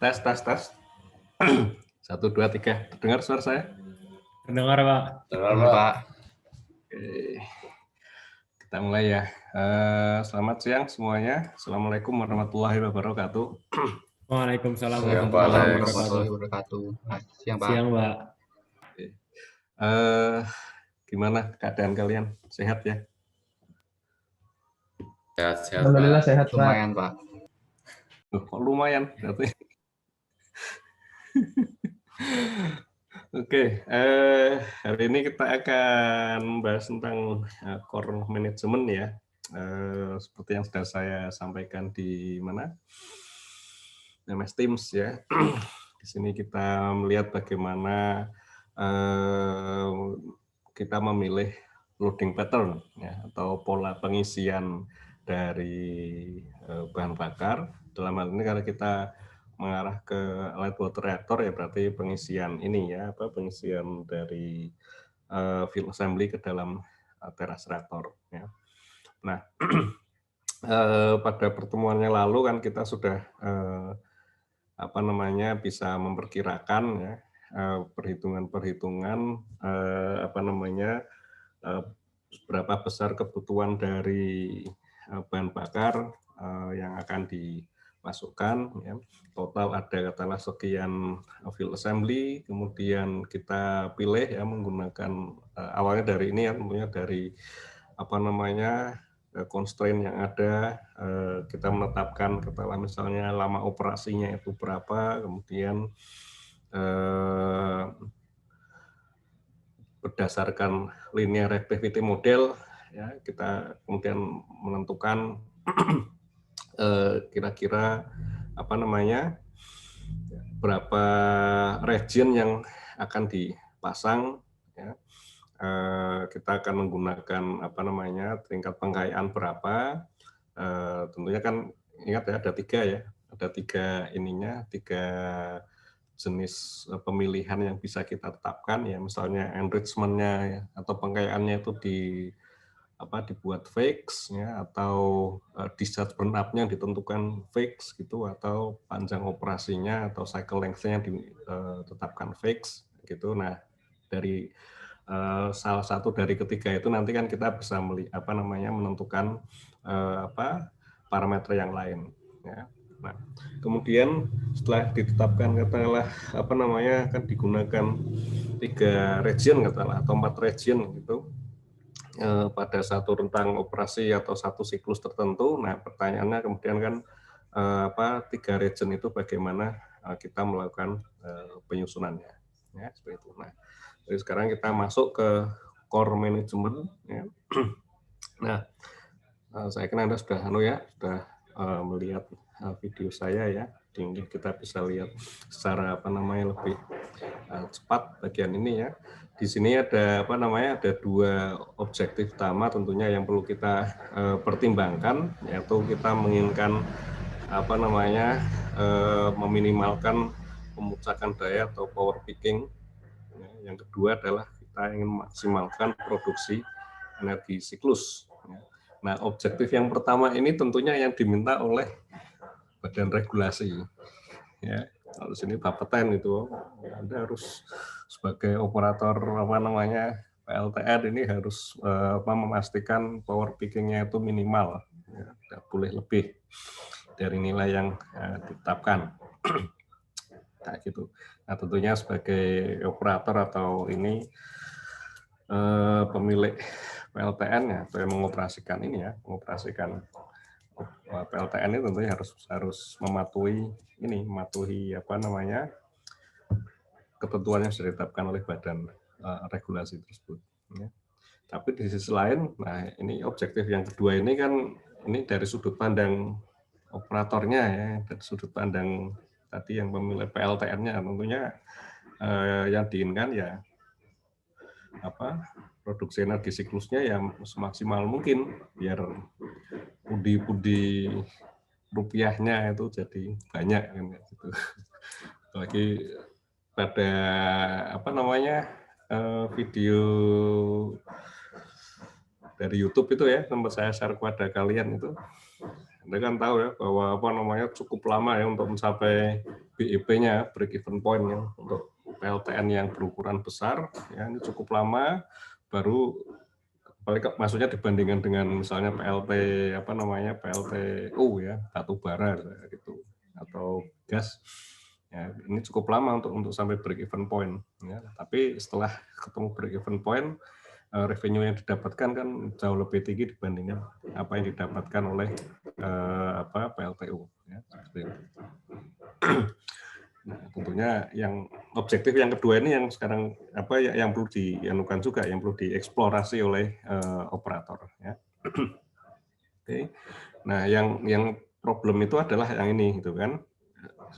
Tes, tes, tes. 1, 2, 3. Terdengar suara saya? Terdengar, Pak. Terdengar, Pak. Oke. Kita mulai ya. Selamat siang semuanya. Assalamualaikum warahmatullahi wabarakatuh. Waalaikumsalam Warahmatullahi wabarakatuh. Siang, Pak. Siang, Pak. Oke. Gimana keadaan kalian? Sehat ya? Sehat, Alhamdulillah Pak. sehat, Pak. Lumayan, Pak. Kok lumayan berarti. Oke, hari ini kita akan membahas tentang core management ya. Seperti yang sudah saya sampaikan di mana? MS Teams ya. Di sini kita melihat bagaimana kita memilih loading pattern ya, atau pola pengisian dari bahan bakar. Dalam hal ini karena kita mengarah ke light water reactor ya, berarti pengisian ini ya, pengisian dari fuel assembly ke dalam teras reaktor ya. Nah, pada pertemuannya lalu kan kita sudah bisa memperkirakan ya perhitungan-perhitungan berapa besar kebutuhan dari bahan bakar yang akan dimasukkan ya. Total ada katakanlah sekian fuel assembly, kemudian kita pilih ya menggunakan awalnya dari ini ya, tentunya dari constraint yang ada, kita menetapkan katakanlah misalnya lama operasinya itu berapa, kemudian berdasarkan linear reactivity model ya kita kemudian menentukan kira-kira berapa region yang akan dipasang ya. Kita akan menggunakan tingkat pengkayaan berapa, tentunya kan ingat ya ada tiga jenis pemilihan yang bisa kita tetapkan ya, misalnya enrichment-nya ya, atau pengkayaannya itu dibuat fix ya, atau discharge burn up-nya ditentukan fix gitu, atau panjang operasinya atau cycle length-nya ditetapkan fix gitu. Nah, dari salah satu dari ketiga itu nanti kan kita bisa menentukan parameter yang lain ya. Nah, kemudian setelah ditetapkan katakanlah akan digunakan 3 region katakanlah atau 4 region gitu pada satu rentang operasi atau satu siklus tertentu. Nah, pertanyaannya kemudian kan 3 region itu bagaimana kita melakukan penyusunannya ya, seperti itu. Nah, jadi sekarang kita masuk ke core management ya. Nah, saya kira Anda sudah sudah melihat video saya ya. Jadi kita bisa lihat secara lebih cepat bagian ini ya. Di sini ada ada 2 objektif utama tentunya yang perlu kita pertimbangkan, yaitu kita menginginkan meminimalkan pemucakan daya atau power peaking. Yang kedua adalah kita ingin memaksimalkan produksi energi siklus. Nah, objektif yang pertama ini tentunya yang diminta oleh badan regulasi. Ya, kalau sini Bapeten itu, Anda harus sebagai operator PLTN ini harus memastikan power peaking-nya itu minimal, ya, tidak boleh lebih dari nilai yang ditetapkan. Nah, gitu. Nah, tentunya sebagai operator atau ini pemilik PLTN ya, atau yang mengoperasikan PLTN ini tentunya harus mematuhi ketentuan yang sudah ditetapkan oleh badan regulasi tersebut. Ya. Tapi di sisi lain, nah ini objektif yang kedua ini kan ini dari sudut pandang operatornya ya, dari sudut pandang tadi yang memilih PLTN-nya tentunya yang diinginkan ya produksi energi siklusnya yang semaksimal mungkin biar pundi-pundi rupiahnya itu jadi banyak kan gitu. Apalagi pada video dari YouTube itu ya, tempat saya share kepada kalian itu. Anda kan tahu ya bahwa cukup lama ya untuk mencapai BEP-nya, break even point ya, untuk PLTN yang berukuran besar ya, ini cukup lama baru maksudnya dibandingkan dengan misalnya PLTU ya, batu bara gitu atau gas ya, ini cukup lama untuk sampai break even point ya. Tapi setelah ketemu break even point, revenue yang didapatkan kan jauh lebih tinggi dibandingkan apa yang didapatkan oleh PLTU ya, seperti itu. Nah, tentunya yang objektif yang kedua ini yang sekarang yang perlu dianukan juga, yang perlu dieksplorasi oleh operator ya. Oke. Nah, yang problem itu adalah yang ini gitu kan.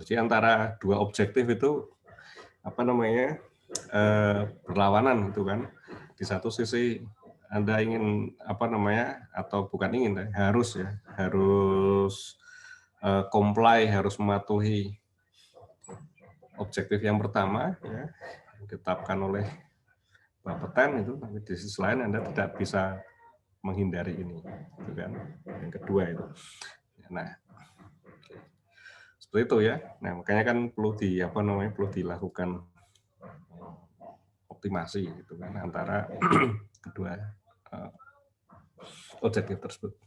Jadi antara dua objektif itu berlawanan gitu kan. Di satu sisi Anda ingin atau bukan ingin, harus comply, harus mematuhi objektif yang pertama ya, ditetapkan oleh Bapeten itu, tapi di sisi lain Anda tidak bisa menghindari ini, gitu kan. Yang kedua itu. Nah, seperti itu ya. Nah, makanya kan perlu dilakukan optimasi gitu kan antara kedua objektif tersebut.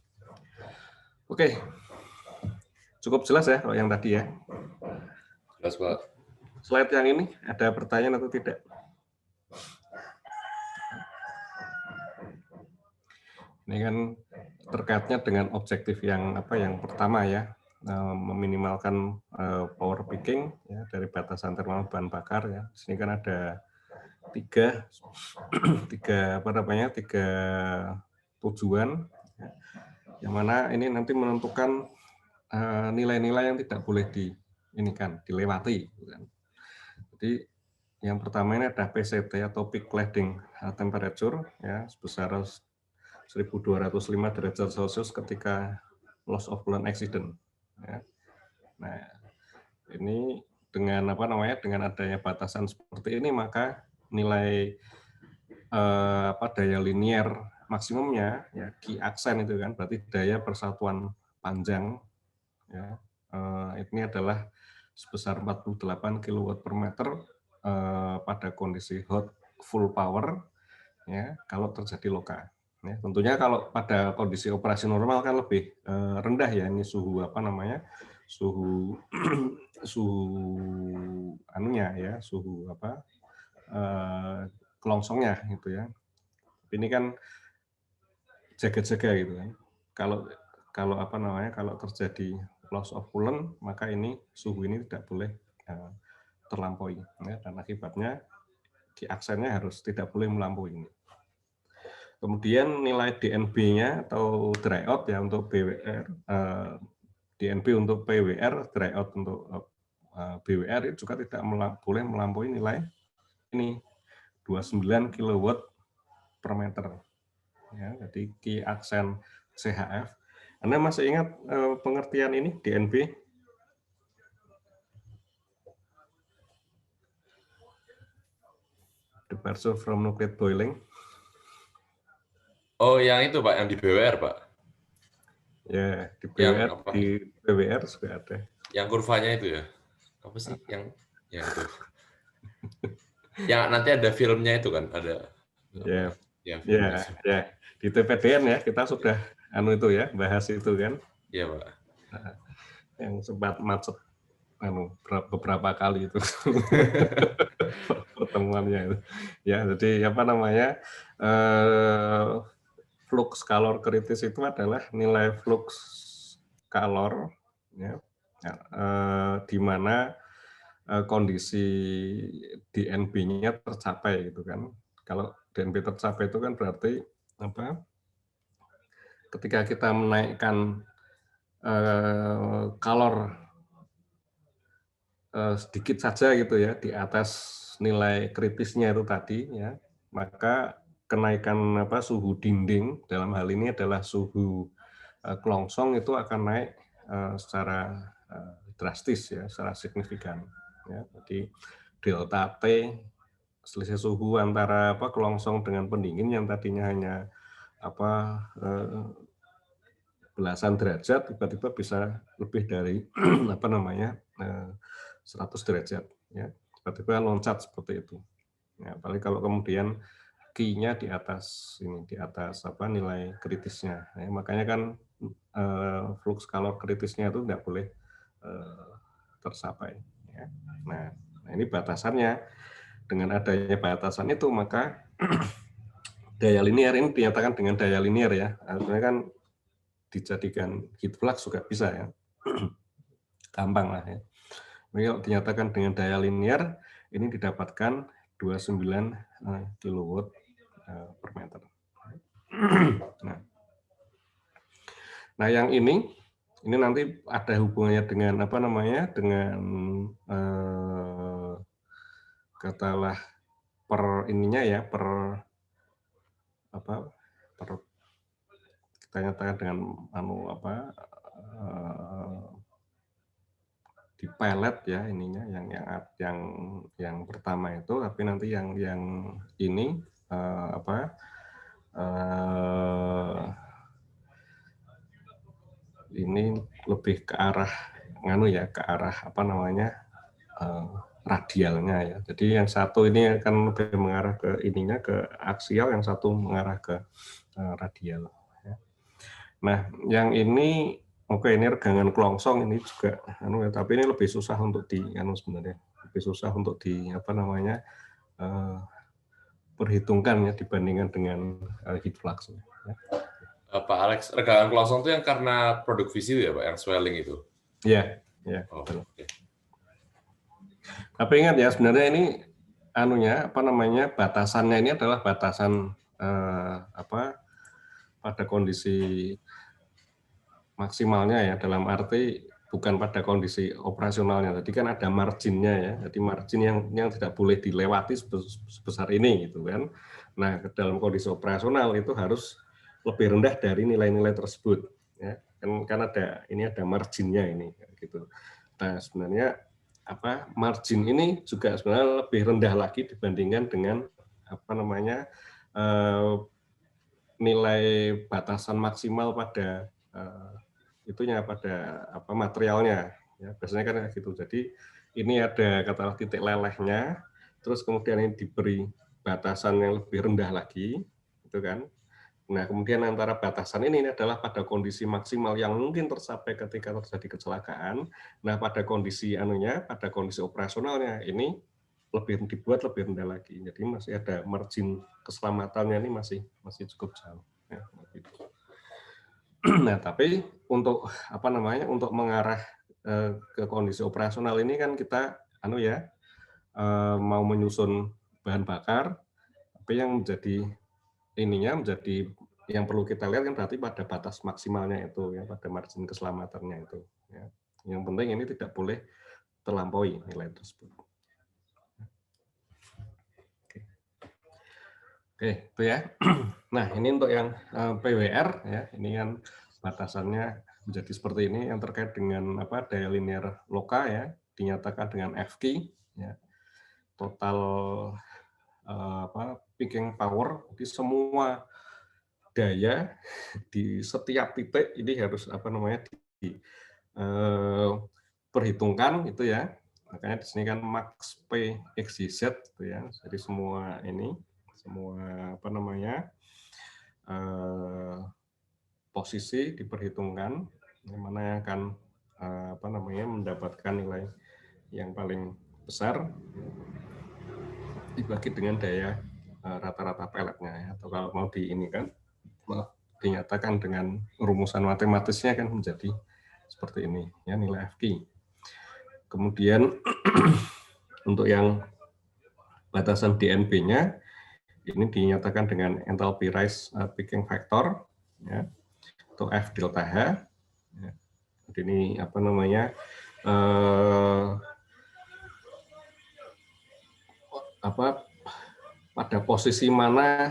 Oke. Cukup jelas ya kalau yang tadi ya. Jelas, Pak. Slide yang ini ada pertanyaan atau tidak? Ini kan terkaitnya dengan objektif yang pertama ya, meminimalkan power peaking ya, dari batasan thermal bahan bakar ya. Di sini kan ada tiga tujuan ya, yang mana ini nanti menentukan nilai-nilai yang tidak boleh dilewati. Jadi yang pertama ini ada PCT atau peak cladding temperature ya, sebesar 1.205 derajat Celcius ketika loss of coolant accident. Ya. Nah, ini dengan dengan adanya batasan seperti ini maka nilai daya linear maksimumnya ya, Q aksen itu kan berarti daya persatuan panjang ya, ini adalah sebesar 48 kW per meter pada kondisi hot full power ya, kalau terjadi loka. Ya, tentunya kalau pada kondisi operasi normal kan lebih rendah ya, ini suhu suhu kelongsongnya gitu ya. Ini kan jaga-jaga gitu kan. Kalau terjadi loss of coolant maka ini suhu ini tidak boleh terlampaui ya, dan akibatnya di aksennya harus tidak boleh melampaui ini. Kemudian nilai DNB-nya atau dryout ya untuk BWR, DNB untuk PWR, dryout untuk BWR itu juga tidak boleh melampaui nilai ini 29 kW per meter. Ya, jadi Q aksen CHF. Anda masih ingat pengertian ini DNB? Departure from nuclear boiling. Oh, yang itu, Pak, yang di BWR, Pak. Ya, di BWR sudah ada. Yang kurvanya itu ya. Apa sih yang itu? Yang nanti ada filmnya itu kan, ada. Ya. Di TPDN ya, kita sudah itu ya, bahas itu kan. Iya, Pak. Nah, yang sempat macet beberapa kali itu pertemuannya itu. Ya, jadi flux kalor kritis itu adalah nilai flux kalor ya, di mana kondisi DNB-nya tercapai gitu kan. Kalau DNB tercapai itu kan berarti ketika kita menaikkan kalor sedikit saja gitu ya di atas nilai kritisnya itu tadi ya, maka kenaikan suhu dinding dalam hal ini adalah suhu kelongsong itu akan naik secara drastis ya, secara signifikan ya. Jadi delta T, selisih suhu antara kelongsong dengan pendingin yang tadinya hanya belasan derajat tiba-tiba bisa lebih dari apa namanya 100 derajat ya, tiba-tiba loncat seperti itu ya. Apalagi kalau kemudian Q-nya di atas ini, di atas apa nilai kritisnya ya, makanya kan flux kalor kritisnya itu tidak boleh tercapai ya. Nah ini batasannya. Dengan adanya batasan itu maka daya linear ini dinyatakan dengan daya linear ya. Sebenarnya kan dijadikan heat flux juga bisa ya. Gampang lah ya. Jadi kalau dinyatakan dengan daya linear ini didapatkan 29 kilowatt per meter. Nah yang ini nanti ada hubungannya dengan apa namanya, dengan katalah per ininya ya, per apa, per kita nyatakan dengan di pelet ya ininya, yang pertama itu, tapi nanti yang ini ini lebih ke arah ke arah apa namanya radialnya ya. Jadi yang satu ini akan lebih mengarah ke ininya, ke aksial, yang satu mengarah ke radial. Ya. Nah, yang ini oke, ini regangan kelongsong ini juga tapi ini lebih susah untuk sebenarnya lebih susah untuk apa namanya perhitungkan ya dibandingkan dengan heat flux. Ya. Pak Alex, regangan kelongsong itu yang karena produk visi ya Pak, yang swelling itu? Iya, ya. Oh, okay. Tapi ingat ya, sebenarnya ini apa namanya batasannya ini adalah batasan pada kondisi maksimalnya ya, dalam arti bukan pada kondisi operasionalnya. Tadi kan ada marginnya ya, jadi margin yang tidak boleh dilewati sebesar ini gitu kan. Nah, dalam kondisi operasional itu harus lebih rendah dari nilai-nilai tersebut ya. Kan ada marginnya ini gitu. Nah, sebenarnya margin ini juga sebenarnya lebih rendah lagi dibandingkan dengan apa namanya nilai batasan maksimal pada pada materialnya ya, biasanya kan gitu. Jadi ini ada katakanlah titik lelehnya, terus kemudian ini diberi batasan yang lebih rendah lagi gitu kan. Nah, kemudian antara batasan ini adalah pada kondisi maksimal yang mungkin tercapai ketika terjadi kecelakaan. Nah, pada kondisi pada kondisi operasionalnya ini dibuat lebih rendah lagi. Jadi masih ada margin keselamatannya ini masih cukup jauh. Ya, gitu. Nah, tapi untuk untuk mengarah ke kondisi operasional ini kan kita mau menyusun bahan bakar, tapi yang menjadi yang perlu kita lihat kan berarti pada batas maksimalnya itu ya, pada margin keselamatannya itu ya. Yang penting ini tidak boleh terlampaui nilai tersebut. Oke, itu ya. Nah, ini untuk yang PWR ya, ini kan batasannya menjadi seperti ini, yang terkait dengan daya linear loka ya, dinyatakan dengan FQ ya. Total peaking power, jadi semua daya di setiap titik ini harus perhitungkan itu ya. Makanya di sini kan max P XYZ gitu ya. Jadi semua posisi diperhitungkan, yang mana yang akan mendapatkan nilai yang paling besar dibagi dengan daya rata-rata peletnya ya. Atau kalau mau dinyatakan dengan rumusan matematisnya kan menjadi seperti ini ya, nilai FQ. Kemudian untuk yang batasan DNB-nya ini dinyatakan dengan enthalpy rise peaking factor ya, atau F delta H ya. Jadi ini pada posisi mana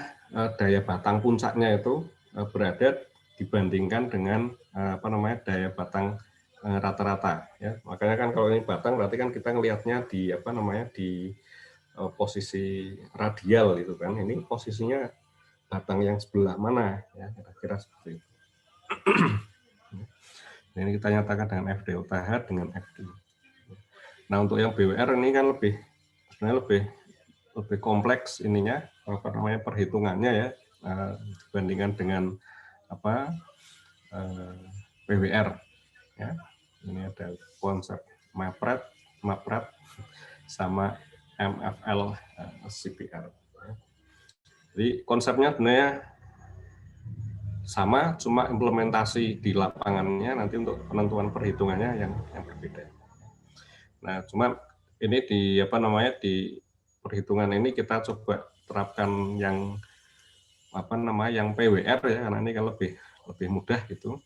daya batang puncaknya itu berada dibandingkan dengan daya batang rata-rata ya. Makanya kan kalau ini batang berarti kan kita ngelihatnya di di posisi radial gitu kan. Ini posisinya batang yang sebelah mana ya, kira-kira seperti itu. Ini kita nyatakan dengan F delta H dengan FD. Nah, untuk yang BWR ini kan sebenarnya lebih kompleks ininya, apa namanya, perhitungannya ya, dibandingkan dengan PWR ya. Ini ada konsep MAPRED sama MFL CPR. Jadi konsepnya sebenarnya sama, cuma implementasi di lapangannya nanti untuk penentuan perhitungannya yang berbeda. Nah, cuma ini di perhitungan ini kita coba terapkan yang yang PWR ya, karena ini kan lebih mudah gitu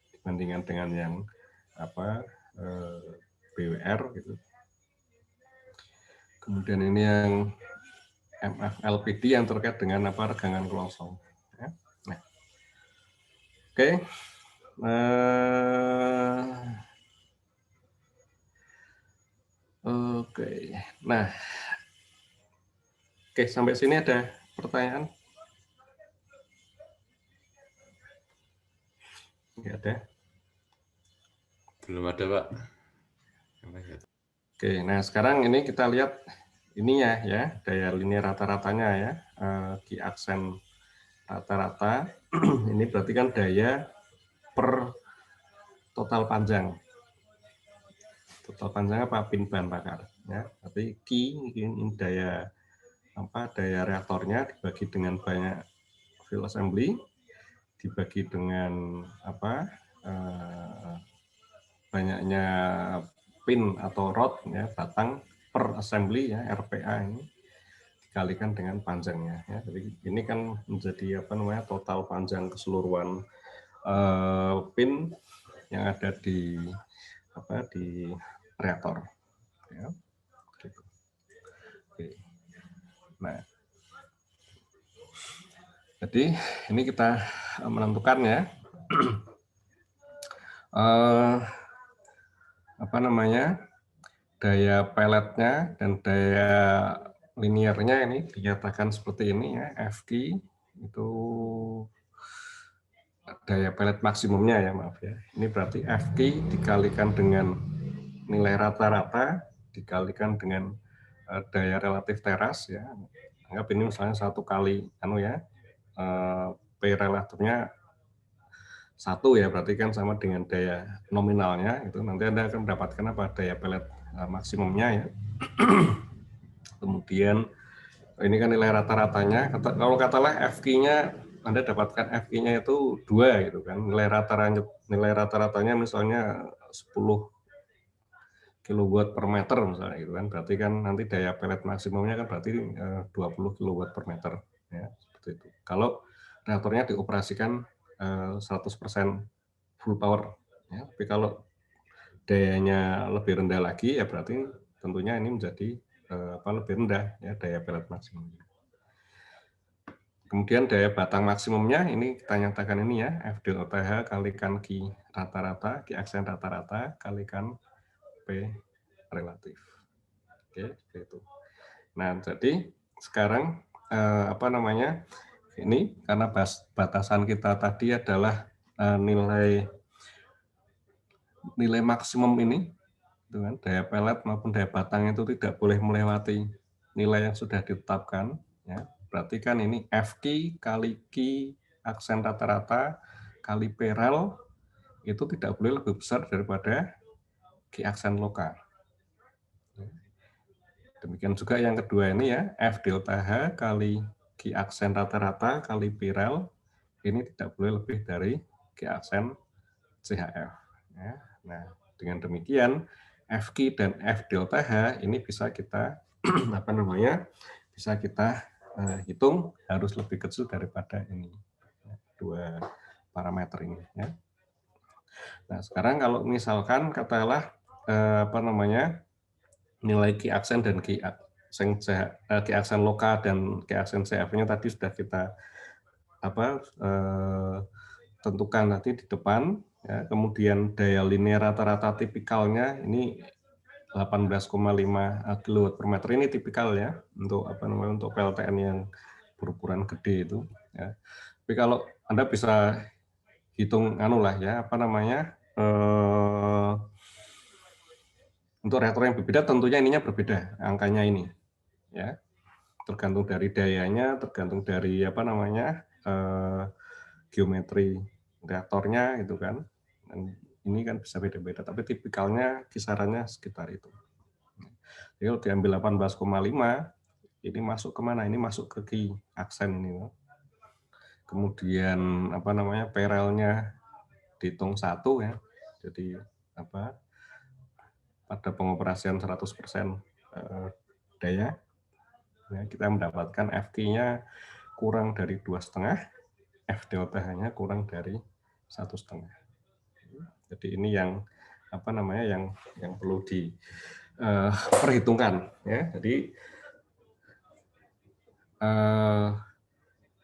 dibandingkan dengan yang BWR gitu. Kemudian ini yang MFLPD yang terkait dengan regangan kelongsong. Ya. Nah, oke. Oke. Nah, oke, sampai sini ada pertanyaan? Nggak ada. Belum ada, Pak. Oke, nah sekarang ini kita lihat ininya ya, daya linear rata-ratanya ya, Ki aksen rata-rata. Ini berarti kan daya per total panjang. Total panjang apa? Pin bahan bakar. Ya, tapi Ki ini daya reaktornya dibagi dengan banyak field assembly, dibagi dengan banyaknya pin atau rod ya, batang per assembly ya, RPA ini dikalikan dengan panjangnya ya. Jadi ini kan menjadi total panjang keseluruhan pin yang ada di reaktor ya. Gitu. Oke. Nah, jadi ini kita menentukan ya daya peletnya dan daya linearnya ini dinyatakan seperti ini ya, FQ itu daya pelet maksimumnya ya, maaf ya. Ini berarti FQ dikalikan dengan nilai rata-rata dikalikan dengan daya relatif teras ya. Anggap ini misalnya 1 kali P relatifnya 1 ya, berarti kan sama dengan daya nominalnya, itu nanti Anda akan mendapatkan daya pelet maksimumnya ya. Kemudian ini kan nilai rata-ratanya, kalau katalah FQ-nya Anda dapatkan FQ-nya itu 2 gitu kan, nilai rata-ratanya misalnya 10 kilowatt per meter misalnya gitu kan, berarti kan nanti daya pelet maksimumnya kan berarti 20 kilowatt per meter ya, seperti itu. Kalau reaktornya dioperasikan 100% full power ya, tapi kalau dayanya lebih rendah lagi ya berarti tentunya ini menjadi lebih rendah ya daya pelet maksimumnya. Kemudian daya batang maksimumnya ini kita nyatakan ini ya, F delta H kalikan Q rata-rata, Q aksen rata-rata kalikan P relatif. Oke, seperti itu. Nah, jadi sekarang ini karena batasan kita tadi adalah nilai maksimum ini, dengan daya pelet maupun daya batang itu tidak boleh melewati nilai yang sudah ditetapkan. Ya. Berarti kan ini FQ kali Q aksen rata-rata kali P rel itu tidak boleh lebih besar daripada Q aksen lokal. Demikian juga yang kedua ini ya, F delta H kali Q aksen rata-rata kali P rel ini tidak boleh lebih dari Q aksen CHF. Ya. Nah, dengan demikian FQ dan F delta H ini bisa kita bisa kita hitung harus lebih kecil daripada ini dua parameter ini ya. Nah, sekarang kalau misalkan katakanlah nilai Q aksen dan Q aksen lokal dan Q aksen CF-nya tadi sudah kita tentukan nanti di depan ya, kemudian daya linear rata-rata tipikalnya ini 18,5 kW per meter, ini tipikal ya untuk untuk PLTN yang berukuran gede itu ya. Tapi kalau Anda bisa hitung anu lah ya, apa namanya, untuk reaktor yang berbeda tentunya ininya berbeda angkanya ini ya, tergantung dari dayanya, tergantung dari apa namanya, geometri reaktornya gitu kan. Dan ini kan bisa beda-beda, tapi tipikalnya kisarannya sekitar itu. Jadi kalau diambil 18,5, ini masuk kemana? Ini masuk ke Ki aksen ini. Kemudian apa namanya, paralelnya dihitung 1 ya. Jadi apa, pada pengoperasian 100% daya, ya, kita mendapatkan FQ-nya kurang dari 2,5, F delta-nya kurang dari 1,5. Jadi ini yang apa namanya, yang perlu diperhitungkan ya. Jadi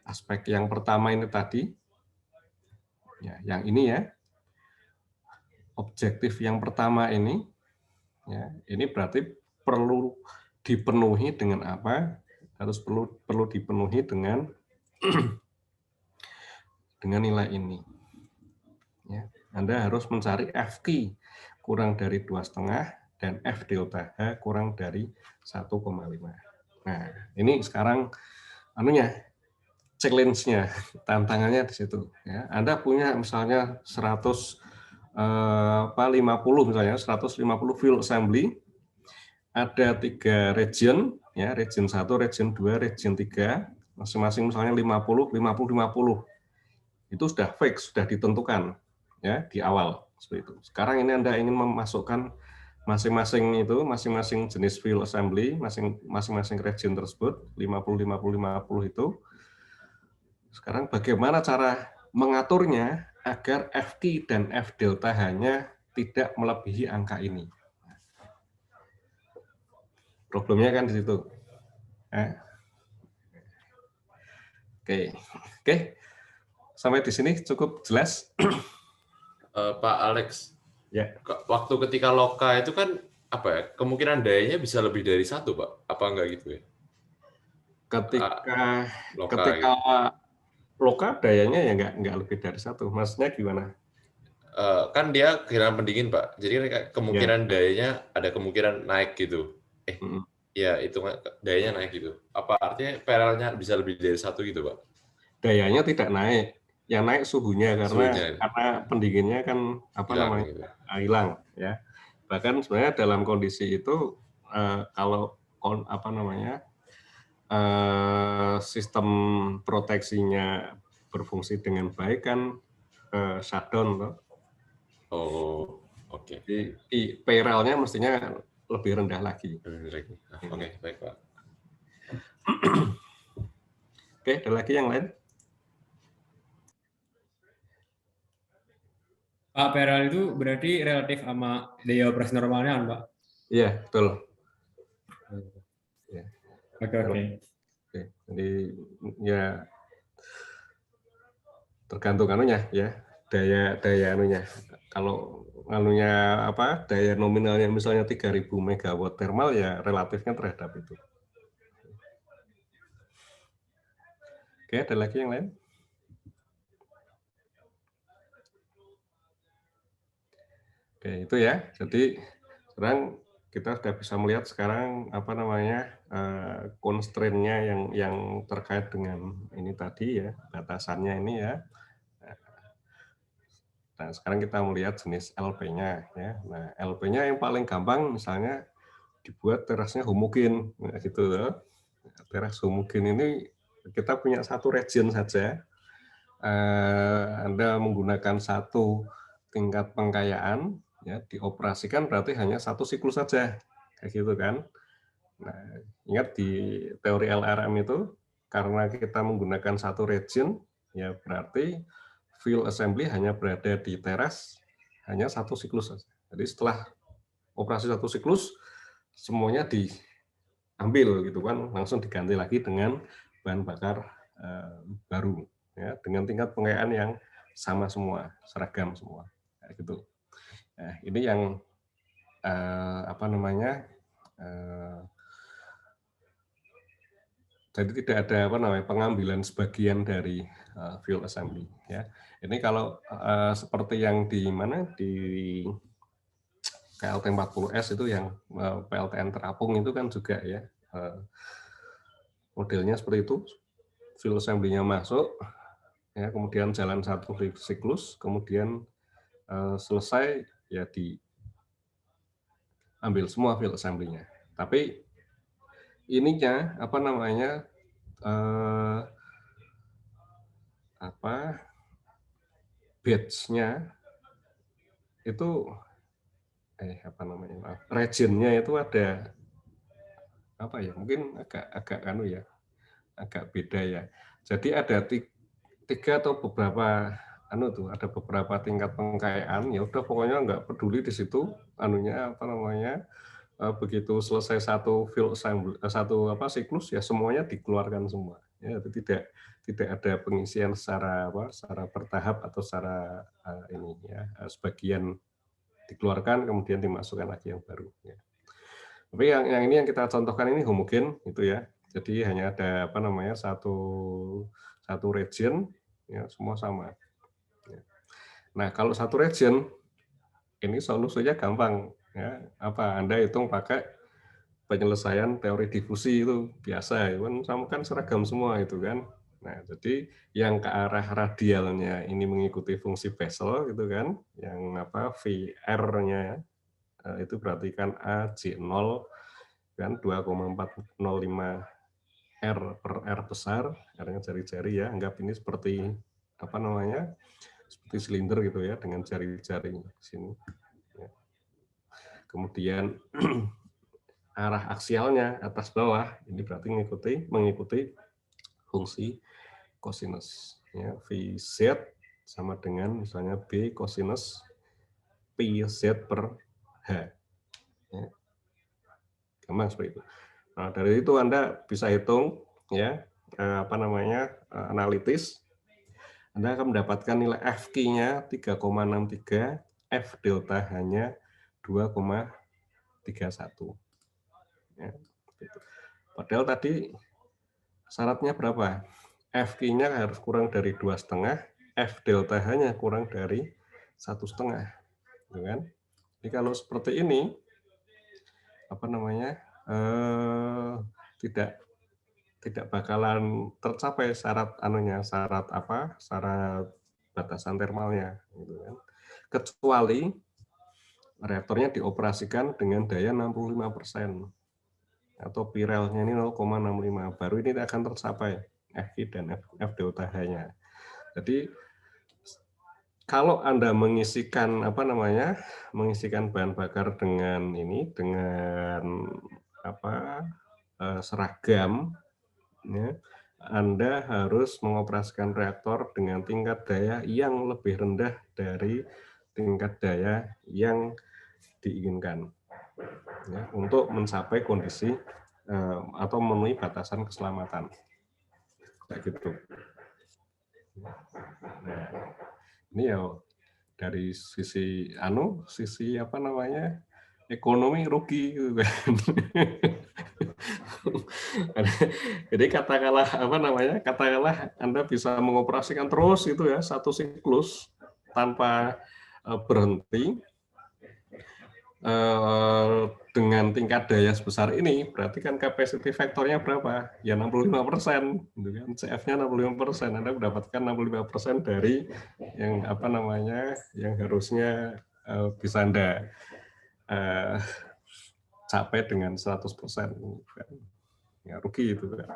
aspek yang pertama ini tadi, ya, yang ini ya, objektif yang pertama ini, ya, ini berarti perlu dipenuhi dengan apa? Harus perlu dipenuhi dengan dengan nilai ini. Ya, Anda harus mencari FQ kurang dari 2,5 dan F delta H kurang dari 1,5. Nah, ini sekarang anunya, challenge-nya, tantangannya di situ. Ya, Anda punya misalnya 150 misalnya 150 fuel assembly, ada 3 region, ya, region 1, region 2, region 3, masing-masing misalnya 50, 50, 50. Itu sudah fix, sudah ditentukan ya di awal seperti itu. Sekarang ini Anda ingin memasukkan masing-masing jenis fuel assembly, masing-masing region tersebut 50, 50, 50 itu. Sekarang bagaimana cara mengaturnya agar FQ dan F delta hanya tidak melebihi angka ini. Problemnya kan di situ. Oke. Sampai di sini cukup jelas. Pak Alex, Ya. waktu ketika loka itu kan apa ya? Kemungkinan dayanya bisa lebih dari 1, Pak. Apa enggak gitu ya? Ketika Loka gitu. loka dayanya ya nggak lebih dari 1. Maksudnya gimana? Kan dia kehilangan pendingin, Pak. Jadi Ya. kemungkinan dayanya ada kemungkinan naik gitu. Ya itu dayanya naik gitu. Apa artinya paralelnya bisa lebih dari 1 gitu, Pak? Dayanya tidak naik, yang naik suhunya karena Suhunya pendinginnya kan apa hilang namanya, gitu. hilang ya. Bahkan sebenarnya dalam kondisi itu kalau apa namanya, sistem proteksinya berfungsi dengan baik kan shutdown loh. Oh, oke. Jadi paralelnya mestinya lebih rendah lagi. Oke, baik, Pak. Oke, ada lagi yang lain? Pak, paralel itu berarti relatif sama daya operasi normalnya kan, Pak? Iya, betul. Ya. Oke. Jadi ya tergantung anunya ya, daya anunya. Kalau anunya apa, daya nominalnya misalnya 3.000 megawatt thermal ya relatifnya terhadap itu. Oke, ada lagi yang lain? Oke, itu ya. Jadi sekarang kita sudah bisa melihat sekarang apa namanya, constraint-nya yang terkait dengan ini tadi ya, batasannya ini ya. Nah, sekarang kita melihat jenis LP-nya ya. Nah, LP-nya yang paling gampang misalnya dibuat terasnya homogen, nah, gitu loh. Teras homogen ini kita punya satu region saja. Anda menggunakan satu tingkat pengkayaan, ya dioperasikan berarti hanya satu siklus saja, kayak gitu kan. Nah, ingat di teori LRM itu karena kita menggunakan satu region, ya berarti fuel assembly hanya berada di teras hanya satu siklus saja. Jadi setelah operasi satu siklus semuanya diambil gitu kan, langsung diganti lagi dengan bahan bakar baru ya, dengan tingkat pengkayaan yang sama semua, seragam semua kayak gitu. Nah, ini yang apa namanya, jadi tidak ada apa namanya pengambilan sebagian dari field assembly ya. Ini kalau seperti yang di mana di KLT40S itu yang PLTN terapung itu kan juga ya modelnya seperti itu, field assembly-nya masuk ya, kemudian jalan satu siklus, kemudian selesai ya diambil semua field assembly-nya. Tapi ininya apa namanya batch-nya itu apa namanya region-nya itu ada apa ya, mungkin agak anu ya, agak beda ya. Jadi ada tiga atau beberapa ada beberapa tingkat pengkayaan, ya udah pokoknya nggak peduli di situ anunya apa namanya, begitu selesai satu field assembly, satu siklus ya semuanya dikeluarkan semua. Ya, itu tidak ada pengisian secara bertahap atau secara ini ya, sebagian dikeluarkan kemudian dimasukkan lagi yang baru ya. Tapi yang ini yang kita contohkan ini homogen itu ya. Jadi hanya ada apa namanya satu region ya, semua sama. Nah, kalau satu region ini solusinya gampang ya. Anda hitung pakai penyelesaian teori difusi itu biasa kan seragam semua itu kan. Nah, jadi yang ke arah radialnya ini mengikuti fungsi Bessel gitu kan, yang VR-nya itu berarti kan A J0 kan 2,405 R per R besar, R-nya jari-jari ya, anggap ini seperti apa namanya, seperti silinder gitu ya, dengan jari-jari sini. Ya. Kemudian arah aksialnya atas bawah, ini berarti mengikuti fungsi cosinus. Ya, VZ sama dengan misalnya B cosinus PZ per H. Ya. Gampang seperti itu. Nah, dari itu Anda bisa hitung ya analitis. Anda akan mendapatkan nilai FQ-nya 3,63, F delta hanya 2,31. Ya, gitu. Padahal tadi syaratnya berapa? FQ-nya harus kurang dari 2,5, F delta hanya kurang dari 1,5. Gitu kan? Jadi kalau seperti ini apa namanya? Tidak bakalan tercapai syarat batasan termalnya gitu kan. Kecuali reaktornya dioperasikan dengan daya 65% atau Pirelnya ini 0,65, baru ini akan tercapai FQ dan F delta H-nya. Jadi kalau Anda mengisikan bahan bakar dengan seragam ya, Anda harus mengoperasikan reaktor dengan tingkat daya yang lebih rendah dari tingkat daya yang diinginkan ya, untuk mencapai kondisi atau memenuhi batasan keselamatan kayak gitu. Nah, ini ya dari sisi ekonomi rugi gitu kan. Jadi katakanlah Anda bisa mengoperasikan terus itu ya satu siklus tanpa berhenti dengan tingkat daya sebesar ini, berarti kan capacity factor-nya berapa? Ya 65%, gitu kan. CF-nya 65%. Anda mendapatkan 65% dari yang yang harusnya bisa Anda capai dengan 100%. Ya, rugi itu kan.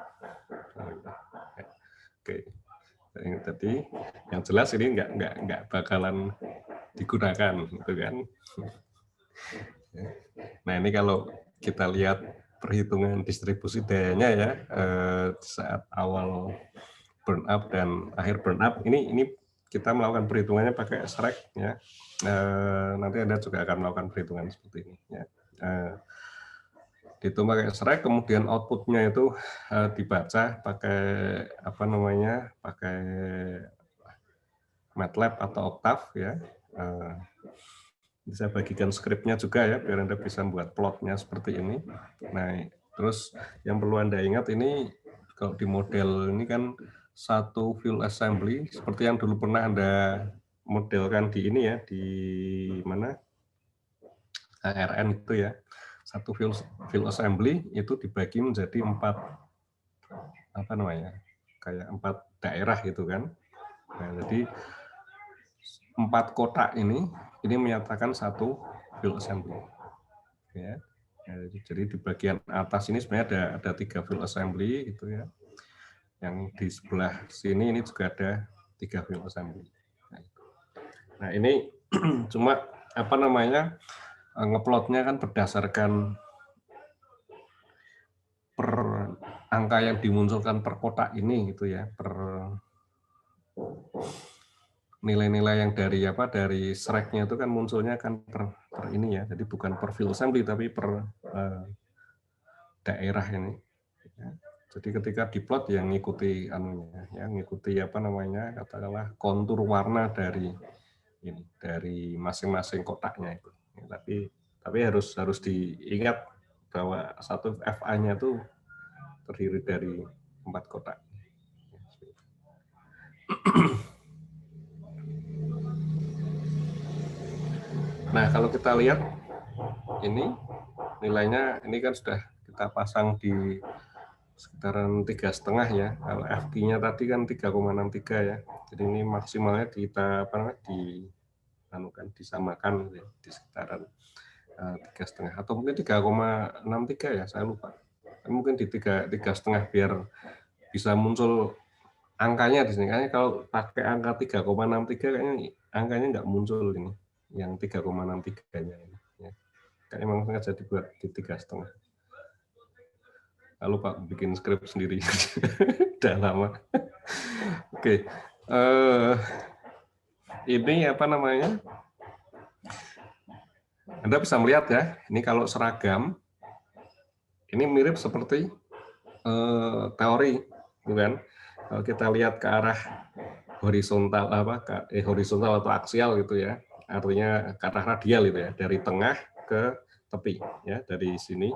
Oke. Jadi yang jelas ini nggak bakalan digunakan, gitu kan. Nah, ini kalau kita lihat perhitungan distribusi dayanya ya saat awal burn up dan akhir burn up, ini kita melakukan perhitungannya pakai SREC ya. Nanti Anda juga akan melakukan perhitungan seperti ini ya. Dihitung pakai SREC, kemudian outputnya itu dibaca pakai pakai MATLAB atau Octave ya. Bisa bagikan skripnya juga ya, biar Anda bisa membuat plotnya seperti ini. Nah, terus yang perlu Anda ingat ini Kalau di model ini kan satu fuel assembly seperti yang dulu pernah Anda modelkan di ini ya, di mana ARN itu ya. Satu fuel assembly itu dibagi menjadi 4 apa namanya? Kayak 4 daerah gitu kan. Nah, jadi 4 kotak ini menyatakan satu fuel assembly. Ya. Jadi di bagian atas ini sebenarnya ada 3 fuel assembly gitu ya. Yang di sebelah sini ini juga ada 3 fuel assembly. Nah ini cuma apa namanya ngeplotnya kan berdasarkan per angka yang dimunculkan per kotak ini gitu ya, per nilai-nilai yang dari SREC-nya itu kan munculnya kan per ini ya, jadi bukan per fuel assembly tapi per daerah ini. Ya. Jadi ketika diplot yang ngikuti anunya, ya ngikuti apa namanya katakanlah kontur warna dari ini dari masing-masing kotaknya itu. Ya, tapi harus diingat bahwa satu FA-nya itu terdiri dari 4 kotak. Nah, kalau kita lihat ini nilainya ini kan sudah kita pasang di sekitaran 3,5 ya. Kalau FQ-nya tadi kan 3,63 ya. Jadi ini maksimalnya kita apa namanya disamakan ya, di sekitaran 3,5 atau mungkin 3,63 ya, saya lupa. Mungkin di 3,5 biar bisa muncul angkanya di sini. Kayaknya kalau pakai angka 3,63 kayaknya angkanya nggak muncul ini, yang 3,63-nya ini. Ya. Kayaknya memang sengaja dibuat di 3,5. Lalu Pak bikin skrip sendiri, udah lama. Oke, ini apa namanya? Anda bisa melihat ya, ini kalau seragam, ini mirip seperti teori, bukan? Kalau kita lihat ke arah horizontal horizontal atau aksial gitu ya, artinya ke arah radial itu ya, dari tengah ke tepi ya, dari sini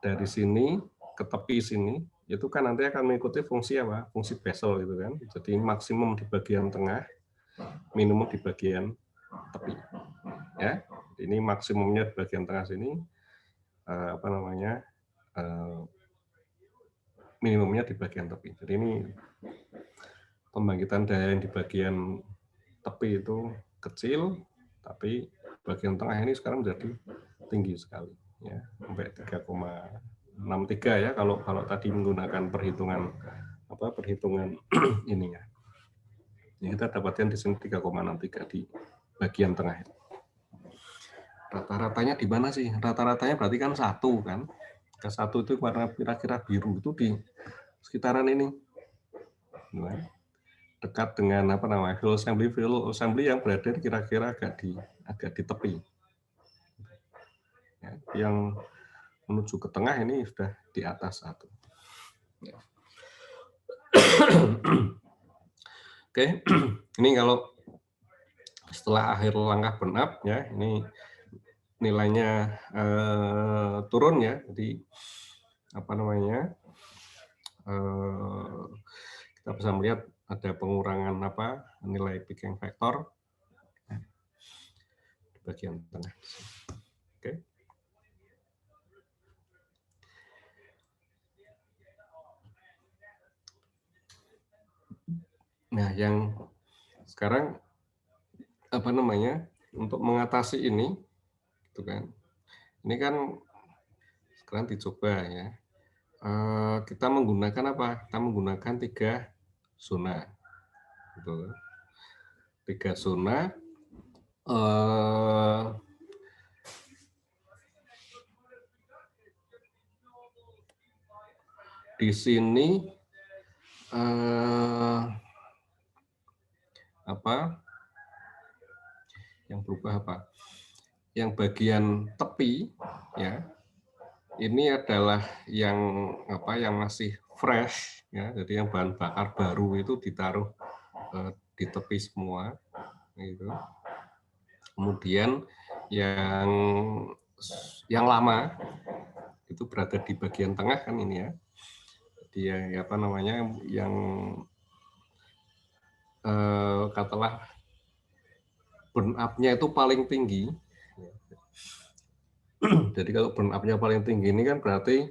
ke tepi sini itu kan nanti akan mengikuti fungsi apa? Fungsi Bessel gitu kan. Jadi maksimum di bagian tengah, minimum di bagian tepi. Ya, ini maksimumnya di bagian tengah sini, apa namanya? Minimumnya di bagian tepi. Jadi ini pembangkitan daya yang di bagian tepi itu kecil, tapi bagian tengah ini sekarang menjadi tinggi sekali, ya, sampai 3,63 ya kalau tadi menggunakan perhitungan ini ya. Kita dapatkan di sini 3,63 di bagian tengah. Rata-ratanya di mana sih? Rata-ratanya berarti kan 1 kan? Ke 1 itu warna kira-kira biru itu di sekitaran ini. Dekat dengan apa namanya fuel assembly yang berada kira-kira agak di tepi. Ya, yang menuju ke tengah ini sudah di atas 1. Ya. Oke, ini kalau setelah akhir langkah burn up ya, ini nilainya turun ya, jadi apa namanya kita bisa melihat ada pengurangan nilai peaking factor di bagian tengah. Oke. Nah, yang sekarang apa namanya untuk mengatasi ini, gitu kan? Ini kan sekarang dicoba ya. Kita menggunakan apa? Kita menggunakan 3 zona, gitu. 3 zona. Di sini yang berubah apa? Yang bagian tepi ya, ini adalah yang masih fresh ya, jadi yang bahan bakar baru itu ditaruh di tepi semua gitu. Kemudian yang lama itu berada di bagian tengah kan ini ya, dia apa namanya yang katakanlah burn up-nya itu paling tinggi. Jadi kalau burn up-nya paling tinggi ini kan berarti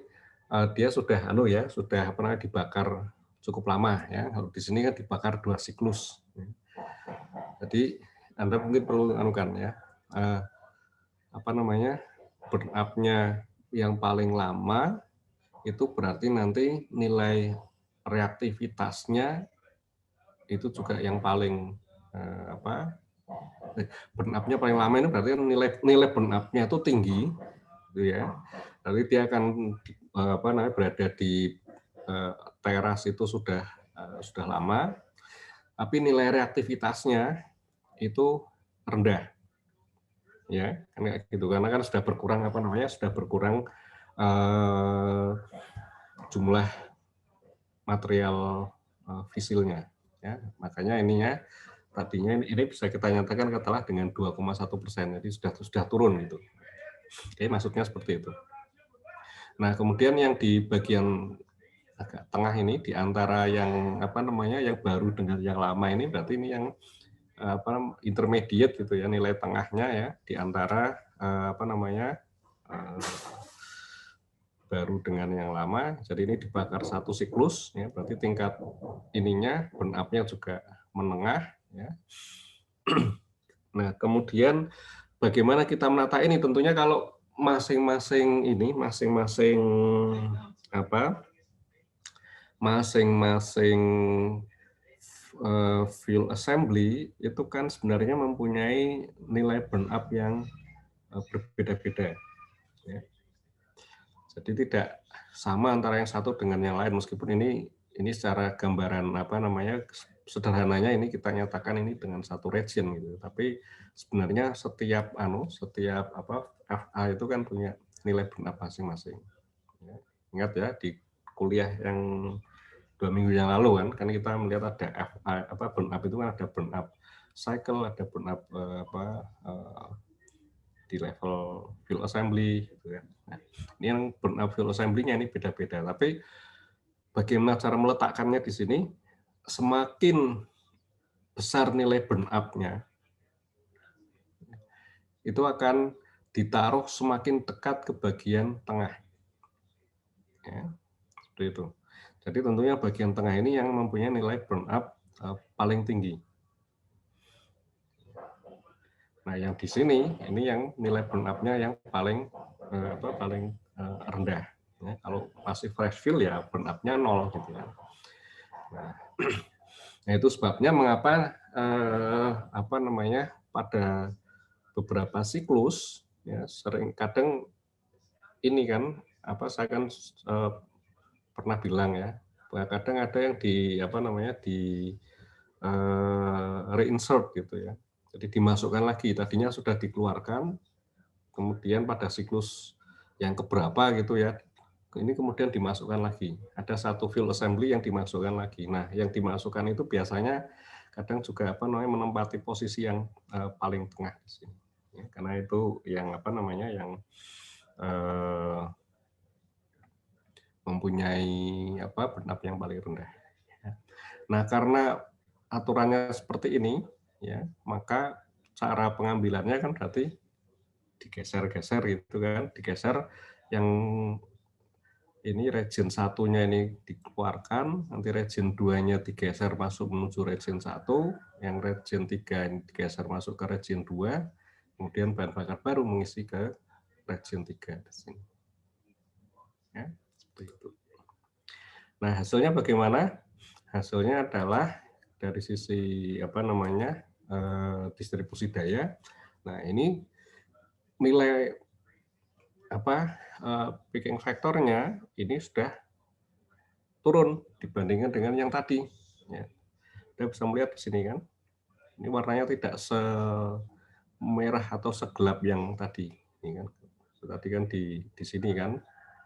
dia sudah sudah pernah dibakar cukup lama ya. Kalau di sini kan dibakar 2 siklus. Jadi Anda mungkin perlu anukan ya. Apa namanya? Burn up-nya yang paling lama itu berarti nanti nilai reaktivitasnya itu juga yang paling burn up-nya paling lama ini berarti nilai burn up-nya itu tinggi, gitu ya. Nanti dia akan berada di teras itu sudah lama, tapi nilai reaktivitasnya itu rendah, ya, kan kayak gitu karena kan sudah berkurang sudah berkurang jumlah material fisilnya, ya, makanya ininya. Tadinya ini bisa kita nyatakan katakanlah dengan 2,1%, jadi sudah turun gitu. Oke, maksudnya seperti itu. Nah, kemudian yang di bagian agak tengah ini di antara yang yang baru dengan yang lama ini berarti ini yang intermediate gitu ya, nilai tengahnya ya di antara baru dengan yang lama. Jadi ini dibakar 1 siklus ya, berarti tingkat ininya burn up-nya juga menengah ya. Nah, kemudian bagaimana kita menata ini? Tentunya kalau masing-masing fuel assembly itu kan sebenarnya mempunyai nilai burn up yang berbeda-beda. Ya. Jadi tidak sama antara yang satu dengan yang lain, meskipun ini secara gambaran sederhananya ini kita nyatakan ini dengan satu region gitu. Tapi sebenarnya setiap FA itu kan punya nilai burn up masing-masing. Ya. Ingat ya di kuliah yang 2 minggu yang lalu kan kita melihat ada FA burn up itu kan ada burn up cycle, ada burn up di level fuel assembly gitu ya. Nah, ini yang burn up fuel assembly-nya ini beda-beda, tapi bagaimana cara meletakkannya di sini, semakin besar nilai burn up-nya, itu akan ditaruh semakin dekat ke bagian tengah. Ya, seperti itu. Jadi tentunya bagian tengah ini yang mempunyai nilai burn up paling tinggi. Nah, yang di sini ini yang nilai burn up-nya yang paling rendah. Ya, kalau masih fresh fuel ya burn up-nya 0 gitu ya. Nah, itu sebabnya mengapa pada beberapa siklus ya kadang ini kan saya kan pernah bilang ya bahwa kadang ada yang di reinsert gitu ya. Jadi dimasukkan lagi, tadinya sudah dikeluarkan, kemudian pada siklus yang keberapa gitu ya, ini kemudian dimasukkan lagi. Ada satu fuel assembly yang dimasukkan lagi. Nah, yang dimasukkan itu biasanya kadang juga menempati posisi yang paling tengah di sini. Ya, karena itu yang mempunyai burn up yang paling rendah. Nah, karena aturannya seperti ini, ya, maka cara pengambilannya kan berarti digeser-geser gitu kan, digeser yang ini region 1-nya ini dikeluarkan, nanti region 2-nya digeser masuk menuju region 1, yang region 3 ini digeser masuk ke region 2, kemudian bahan bakar baru mengisi ke region 3 di sini. Ya, seperti itu. Nah, hasilnya bagaimana? Hasilnya adalah dari sisi distribusi daya. Nah, ini nilai peaking factor-nya ini sudah turun dibandingkan dengan yang tadi. Ya. Kita bisa melihat di sini kan, ini warnanya tidak semerah atau segelap yang tadi. Ini kan, tadi kan di sini kan.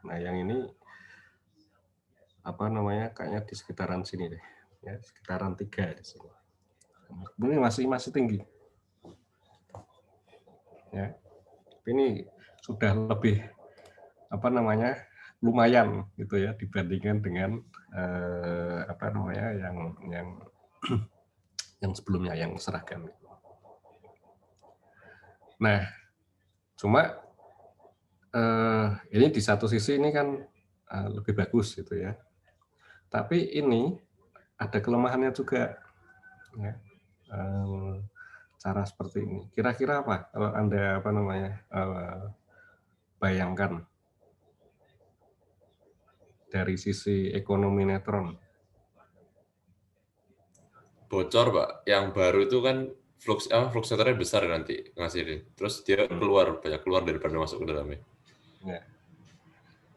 Nah, yang ini kayaknya di sekitaran sini deh, ya, sekitaran 3 di sini. Ini masih tinggi. Ya. Ini sudah lebih lumayan gitu ya dibandingkan dengan apa namanya yang sebelumnya yang seragam. Nah, cuma ini di satu sisi ini kan lebih bagus gitu ya. Tapi ini ada kelemahannya juga. Ya. Cara seperti ini. Kira-kira apa kalau Anda apa namanya bayangkan dari sisi ekonomi netron? Bocor, Pak. Yang baru itu kan fluxatornya besar nanti ngasihin. Terus dia banyak keluar daripada masuk ke dalamnya. Ya.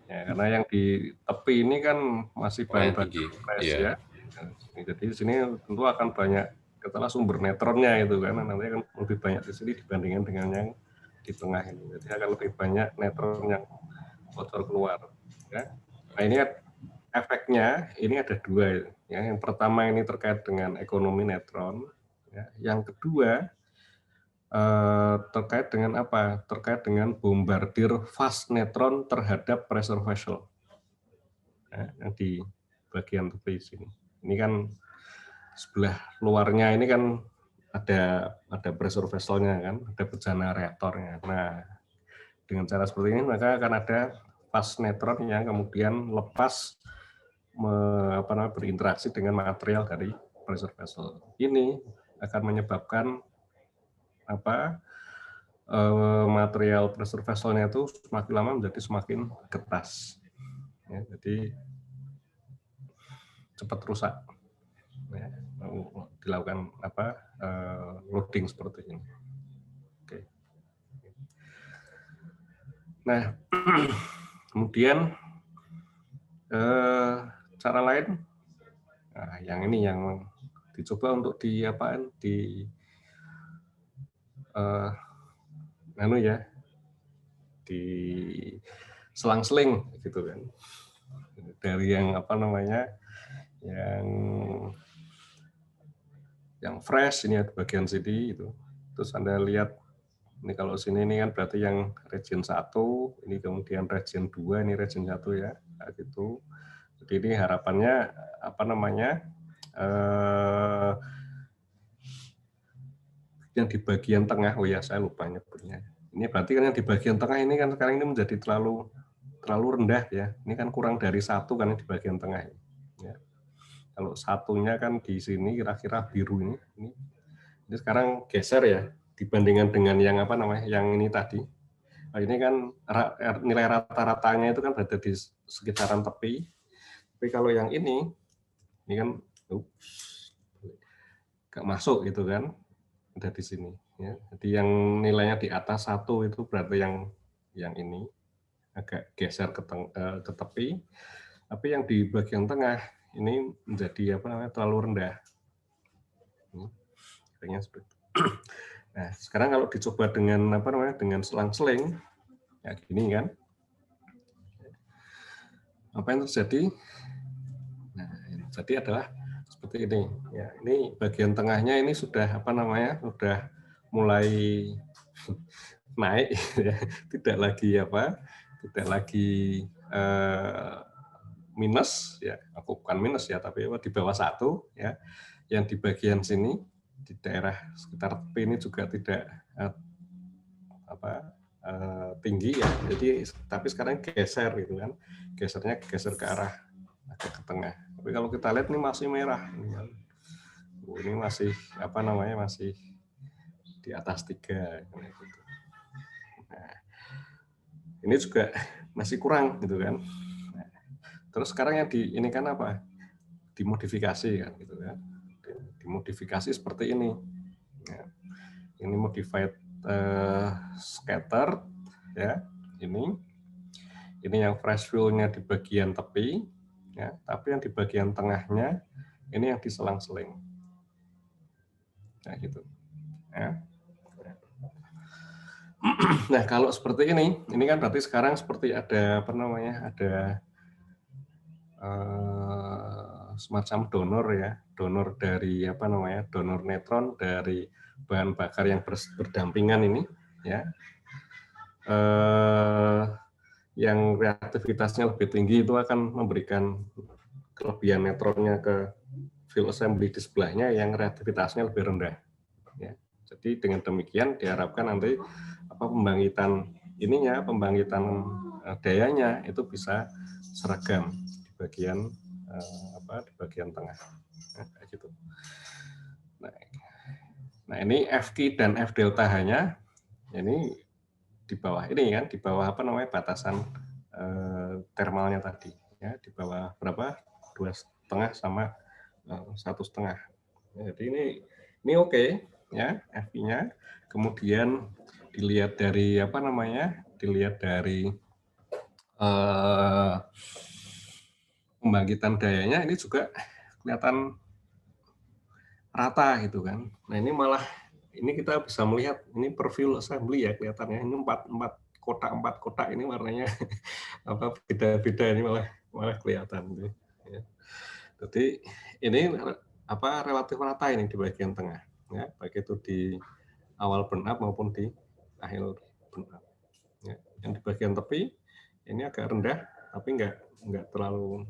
Ya, karena yang di tepi ini kan masih bahan bakar fresh ya. Jadi di sini tentu akan banyak katakanlah sumber netronnya itu kan, nanti akan lebih banyak di sini dibandingkan dengan yang di tengah ini. Jadi akan lebih banyak netron yang bocor keluar. Ya. Nah ini efeknya ini ada dua. Ya. Yang pertama ini terkait dengan ekonomi netron. Ya. Yang kedua terkait dengan apa? Terkait dengan bombardir fast netron terhadap pressure vessel. Ya, yang di bagian tepi sini. Ini kan sebelah luarnya ini kan ada pressure vesselnya kan, ada bejana reaktornya. Nah, dengan cara seperti ini maka akan ada fast netron yang kemudian lepas berinteraksi dengan material dari pressure vessel. Ini akan menyebabkan material pressure vesselnya itu semakin lama menjadi semakin getas. Ya, jadi cepat rusak. Ya, dilakukan loading seperti ini. Oke. Nah, kemudian cara lain, nah, yang ini yang dicoba untuk di selang-seling gitu kan, dari yang yang fresh ini ada bagian sini itu. Terus Anda lihat ini kalau sini ini kan berarti yang region 1, ini kemudian region 2, ini region 1 ya, kayak gitu. Jadi ini harapannya yang di bagian tengah, oh ya saya lupa nyebutnya. Ini berarti kan yang di bagian tengah ini kan sekarang ini menjadi terlalu rendah ya. Ini kan kurang dari 1 kan yang di bagian tengah ini. Ya. Kalau satunya kan di sini kira-kira biru ini sekarang geser ya dibandingkan dengan yang yang ini tadi. Nah, ini kan nilai rata-ratanya itu kan berada di sekitaran tepi. Tapi kalau yang ini kan nggak masuk gitu kan, ada di sini. Ya. Jadi yang nilainya di atas 1 itu berarti yang ini agak geser ke tepi. Tapi yang di bagian tengah ini menjadi terlalu rendah. Kayaknya seperti itu. Nah, sekarang kalau dicoba dengan dengan selang-seling, ya gini kan. Apa yang terjadi? Nah, yang terjadi adalah seperti ini. Ya, ini bagian tengahnya ini sudah sudah mulai naik, ya. Tidak lagi minus, ya, bukan minus ya, tapi di bawah 1, ya. Yang di bagian sini di daerah sekitar tepi ini juga tidak tinggi ya, jadi tapi sekarang geser gitu kan, geser ke arah agak ke tengah. Tapi kalau kita lihat ini masih merah, ini masih masih di atas 3 gitu. Nah, ini juga masih kurang gitu kan. Nah, terus sekarang yang ini kan dimodifikasi kan gitu kan, dimodifikasi seperti ini. Nah, ini modified scatter ya, ini yang fresh fill-nya di bagian tepi ya, tapi yang di bagian tengahnya ini yang diselang-seling. Nah, gitu. Ya. Nah, kalau seperti ini kan berarti sekarang seperti ada ada semacam donor ya, donor dari donor netron dari bahan bakar yang berdampingan ini ya. yang reaktivitasnya lebih tinggi itu akan memberikan kelebihan neutronnya ke field assembly di sebelahnya yang reaktivitasnya lebih rendah. Ya. Jadi dengan demikian diharapkan nanti pembangkitan dayanya itu bisa seragam di bagian di bagian tengah. Nah, kayak gitu. Nah ini Fq dan F delta H-nya ini di bawah ini kan, di bawah batasan termalnya tadi ya, di bawah berapa 2,5 sama 1,5. Jadi ini oke ya Fp-nya. Kemudian dilihat dari pembangkitan dayanya ini juga kelihatan rata gitu kan. Nah ini malah kita bisa melihat ini per field assembly ya kelihatannya ini empat kotak ini warnanya beda-beda ini malah kelihatan gitu. Ya. Jadi ini relatif rata ini di bagian tengah ya, baik itu di awal burn up maupun di akhir burn up. Ya. Yang di bagian tepi ini agak rendah tapi nggak terlalu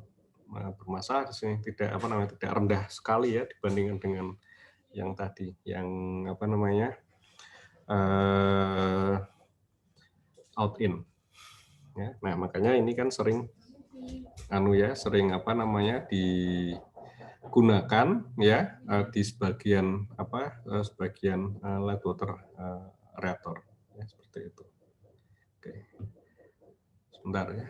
bermasalah di sini, tidak tidak rendah sekali ya dibandingkan dengan yang tadi yang out in ya. Nah makanya ini kan sering digunakan ya di sebagian light water reaktor ya, seperti itu. Oke, sebentar ya.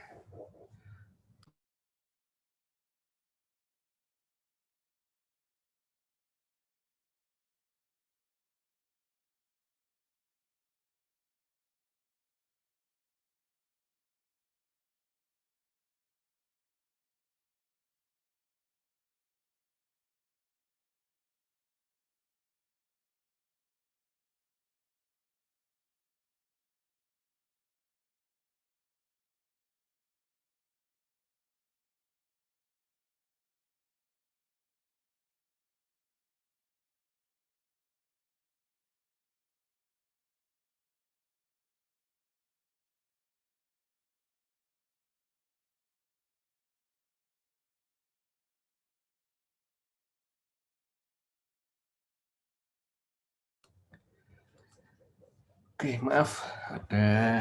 Oke, maaf ada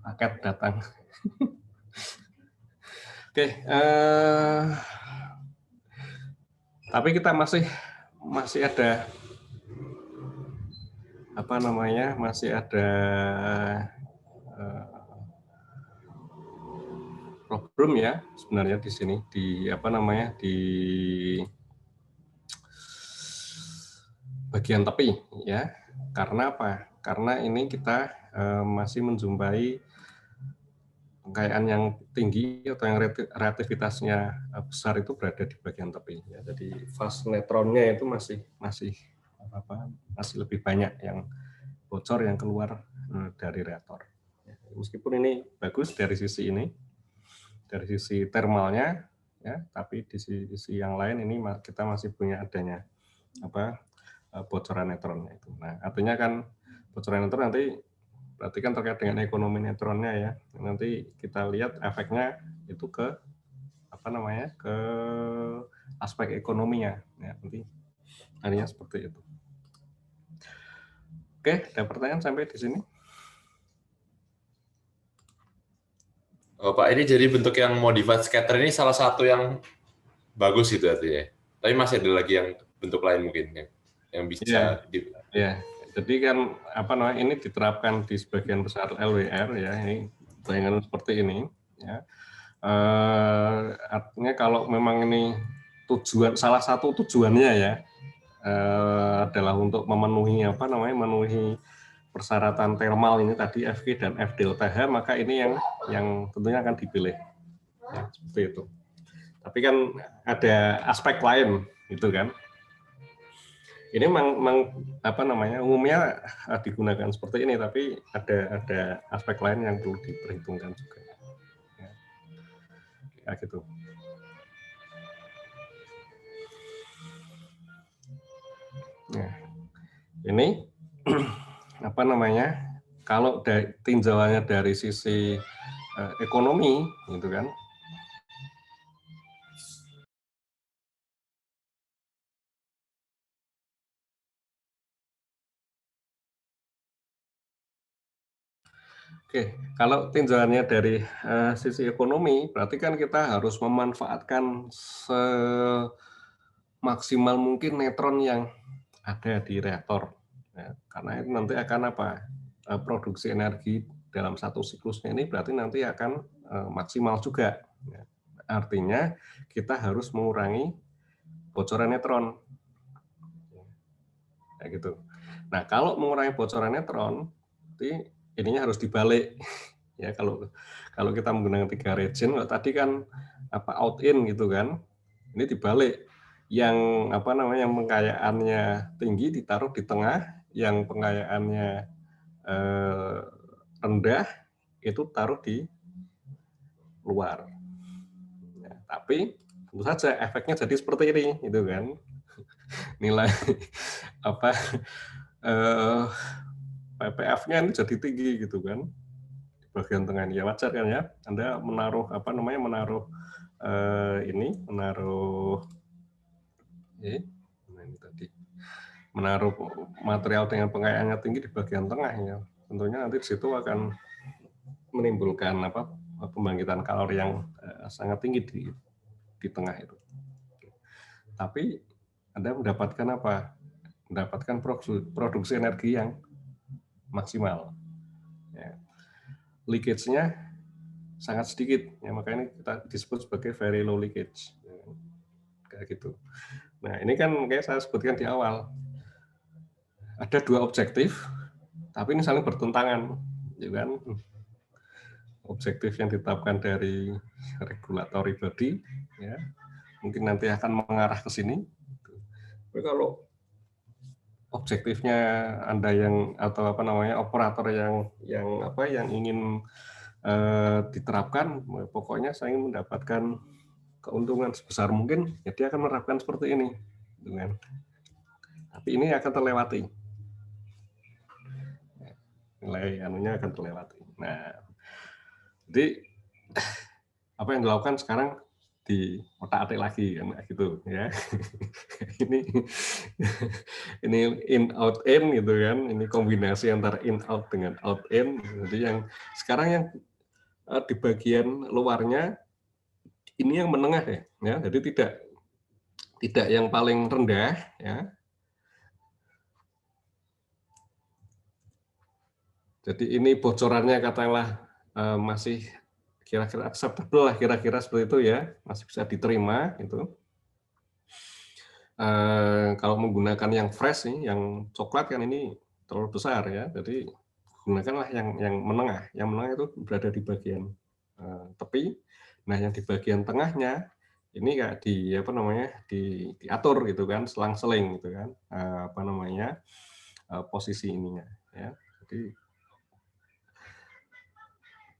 paket datang. Oke, tapi kita masih ada problem ya sebenarnya di sini di bagian tepi ya. Karena apa? Karena ini kita masih menjumpai kekayaan yang tinggi atau yang reaktivitasnya besar itu berada di bagian tepi ya. Jadi fase neutronnya itu masih lebih banyak yang bocor yang keluar dari reaktor. Meskipun ini bagus dari sisi ini, dari sisi termalnya, ya, tapi di sisi yang lain ini kita masih punya adanya bocoran neutronnya itu. Nah, artinya kan bocoran neutron nanti berarti kan terkait dengan ekonomi neutronnya ya. Nanti kita lihat efeknya itu ke ke aspek ekonominya. Ya, nanti artinya seperti itu. Oke, ada pertanyaan sampai di sini? Oh, Pak, ini jadi bentuk yang modified scatter ini salah satu yang bagus gitu artinya. Tapi masih ada lagi yang bentuk lain mungkin yang bisa ya. Jadi kan ini diterapkan di sebagian besar LWR ya, ini bayangan seperti ini ya. Artinya kalau memang ini salah satu tujuannya ya adalah untuk memenuhi memenuhi persyaratan thermal ini tadi Fq dan F delta H, maka ini yang tentunya akan dipilih ya, seperti itu. Tapi kan ada aspek lain itu kan. Ini umumnya digunakan seperti ini, tapi ada aspek lain yang perlu diperhitungkan juga. Ya gitu. Nah, ini kalau tinjauannya dari sisi ekonomi, gitu kan. Oke, kalau tinjauannya dari sisi ekonomi, berarti kan kita harus memanfaatkan semaksimal mungkin neutron yang ada di reaktor. Ya, karena itu nanti akan apa? Produksi energi dalam satu siklusnya ini berarti nanti akan maksimal juga. Ya. Artinya kita harus mengurangi bocoran neutron. Kayak gitu. Nah, kalau mengurangi bocoran neutron, berarti ininya harus dibalik. Ya, kalau kita menggunakan 3 region, tadi kan apa out in gitu kan, ini dibalik, yang apa namanya, yang pengkayaannya tinggi ditaruh di tengah, yang pengkayaannya rendah itu taruh di luar. Ya, tapi tentu saja efeknya jadi seperti ini, gitu kan, nilai apa PPF-nya ini jadi tinggi gitu kan. Bagian tengah ini ya wajar kan ya, Anda menaruh apa namanya, menaruh ini tadi, menaruh material dengan pengkayaannya tinggi di bagian tengah ya, tentunya nanti di situ akan menimbulkan apa, pembangkitan kalori yang sangat tinggi di tengah itu. Tapi Anda mendapatkan apa? Mendapatkan produksi energi yang maksimal. Ya. Leakage-nya sangat sedikit, ya makanya kita disebut sebagai very low leakage, ya, kayak gitu. Nah ini kan kayak saya sebutkan di awal, ada 2 objektif, tapi ini saling bertentangan, ya kan? Objektif yang ditetapkan dari regulatory body, ya mungkin nanti akan mengarah ke sini. Tapi kalau objektifnya Anda yang atau apa namanya operator yang ingin diterapkan, pokoknya saya ingin mendapatkan keuntungan sebesar mungkin, ya dia akan menerapkan seperti ini, dengan. Tapi ini akan terlewati, nilai anunya akan terlewati. Nah, jadi apa yang dilakukan sekarang di otak-atik lagi kan gitu ya. ini in out in gitu kan, ini kombinasi antara in out dengan out in. Jadi yang sekarang yang di bagian luarnya ini yang menengah ya, jadi tidak yang paling rendah ya. Jadi ini bocorannya katakanlah masih kira-kira acceptable lah, kira-kira seperti itu ya, masih bisa diterima itu. Kalau menggunakan yang fresh nih, yang coklat kan ini terlalu besar ya, jadi gunakanlah yang menengah. Yang menengah itu berada di bagian tepi. Nah, yang di bagian tengahnya ini kayak diatur gitu kan, selang-seling gitu kan, posisi ininya ya. Jadi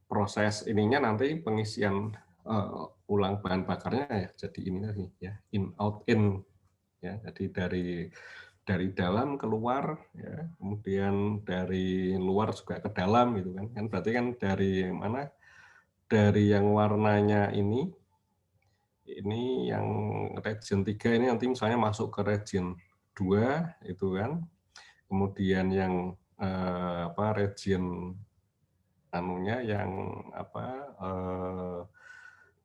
proses ininya nanti pengisian ulang bahan bakarnya ya jadi ini tadi ya, in out in ya, jadi dari dalam keluar ya, kemudian dari luar juga ke dalam gitu kan, berarti kan dari mana, dari yang warnanya ini yang region 3 ini nanti misalnya masuk ke region 2 itu kan, kemudian yang region anunya yang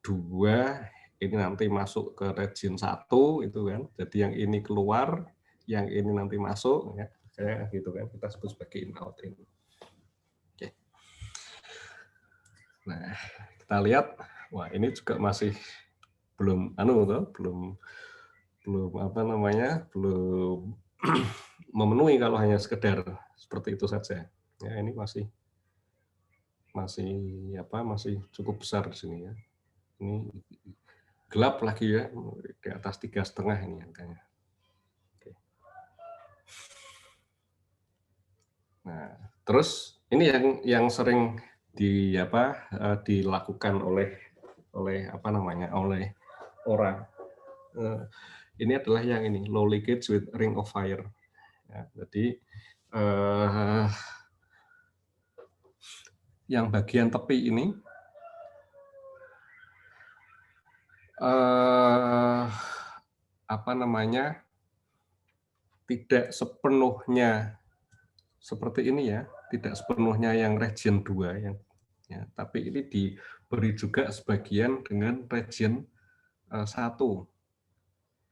2 ini nanti masuk ke region 1 itu kan. Jadi yang ini keluar, yang ini nanti masuk ya. Kayak gitu kan, kita sebut sebagai in out in. Oke. Nah, kita lihat wah ini juga masih belum belum memenuhi kalau hanya sekedar seperti itu saja. Ya, ini masih cukup besar di sini ya. Ini gelap lagi ya, di atas 3,5 ini angkanya. Oke. Nah, terus ini yang sering dilakukan oleh orang. Ini adalah yang ini, low leakage with ring of fire. Ya, jadi yang bagian tepi ini apa namanya, tidak sepenuhnya seperti ini ya, tidak sepenuhnya yang region 2 yang ya, tapi ini diberi juga sebagian dengan region 1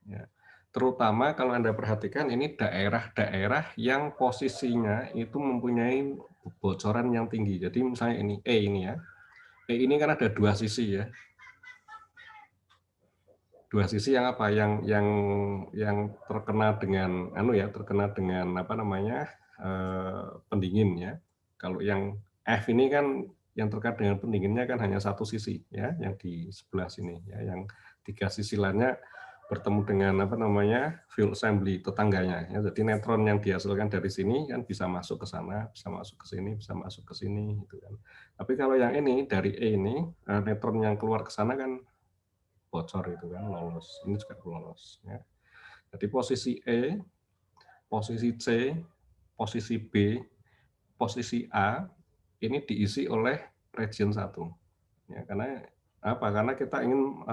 ya. Terutama kalau Anda perhatikan ini daerah-daerah yang posisinya itu mempunyai bocoran yang tinggi. Jadi misalnya ini E ini ya. E ini kan ada dua sisi ya. Dua sisi yang apa? Yang terkena dengan terkena dengan apa namanya? Pendingin ya. Kalau yang F ini kan yang terkait dengan pendinginnya kan hanya satu sisi ya, yang di sebelah sini ya, yang tiga sisi lainnya bertemu dengan apa namanya fuel assembly tetangganya ya. Jadi neutron yang dihasilkan dari sini kan bisa masuk ke sana, bisa masuk ke sini, bisa masuk ke sini gitu kan. Tapi kalau yang ini dari E ini neutron yang keluar ke sana kan bocor itu kan, lolos. Ini juga lolos ya. Jadi posisi E, posisi C, posisi B, posisi A ini diisi oleh region 1. Ya, karena apa? Karena kita ingin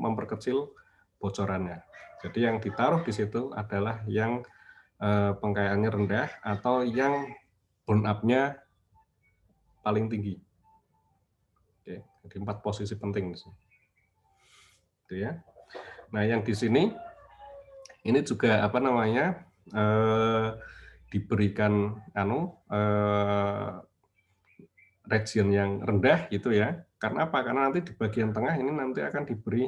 memperkecil bocorannya. Jadi yang ditaruh di situ adalah yang pengkayaannya rendah atau yang burn up-nya paling tinggi. Oke, jadi 4 posisi penting di sini. Itu ya. Nah, yang di sini ini juga apa namanya? Diberikan region yang rendah gitu ya. Karena apa? Karena nanti di bagian tengah ini nanti akan diberi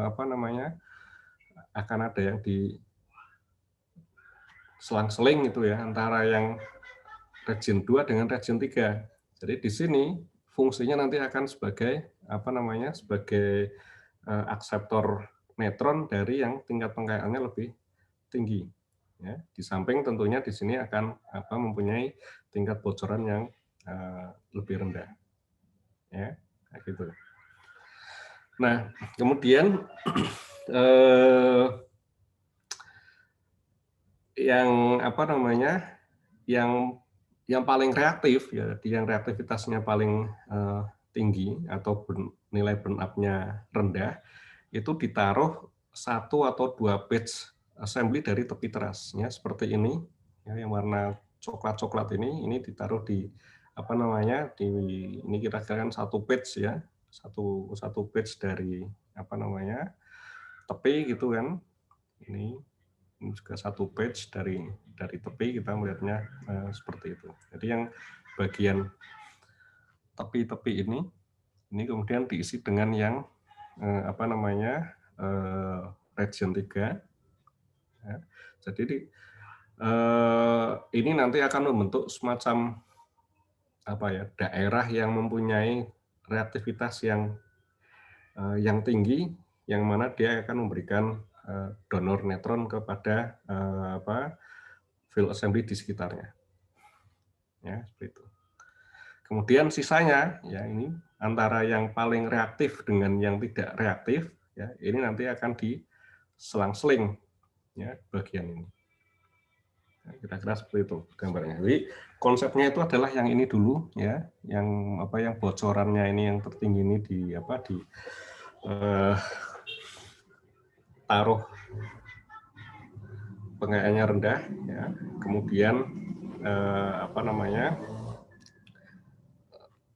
apa namanya? Akan ada yang di selang-seling itu ya antara yang region 2 dengan region 3. Jadi di sini fungsinya nanti akan sebagai apa namanya? Sebagai akseptor neutron dari yang tingkat pengkayaannya lebih tinggi. Ya, di samping tentunya di sini akan mempunyai tingkat bocoran yang lebih rendah. Ya, kayak gitu. Nah, kemudian yang apa namanya? Yang paling reaktif ya, yang reaktivitasnya paling tinggi atau nilai burn up-nya rendah itu ditaruh 1 atau 2 batch assembly dari tepi teras ya, seperti ini ya, yang warna coklat-coklat ini ditaruh di apa namanya ini kira-kira kan 1 batch ya, satu batch dari apa namanya tepi gitu kan, ini juga 1 batch dari tepi, kita melihatnya seperti itu. Jadi yang bagian tepi-tepi ini kemudian diisi dengan yang apa namanya region 3. Ya. Jadi ini nanti akan membentuk semacam apa ya, daerah yang mempunyai reaktivitas yang tinggi, yang mana dia akan memberikan donor neutron kepada fuel assembly di sekitarnya. Ya, seperti itu. Kemudian sisanya ya ini antara yang paling reaktif dengan yang tidak reaktif ya, ini nanti akan diselang-seling ya bagian ini. Kira-kira seperti itu gambarnya. Jadi konsepnya itu adalah yang ini dulu ya, yang bocorannya ini yang tertinggi ini taruh pengkayaannya rendah ya. Kemudian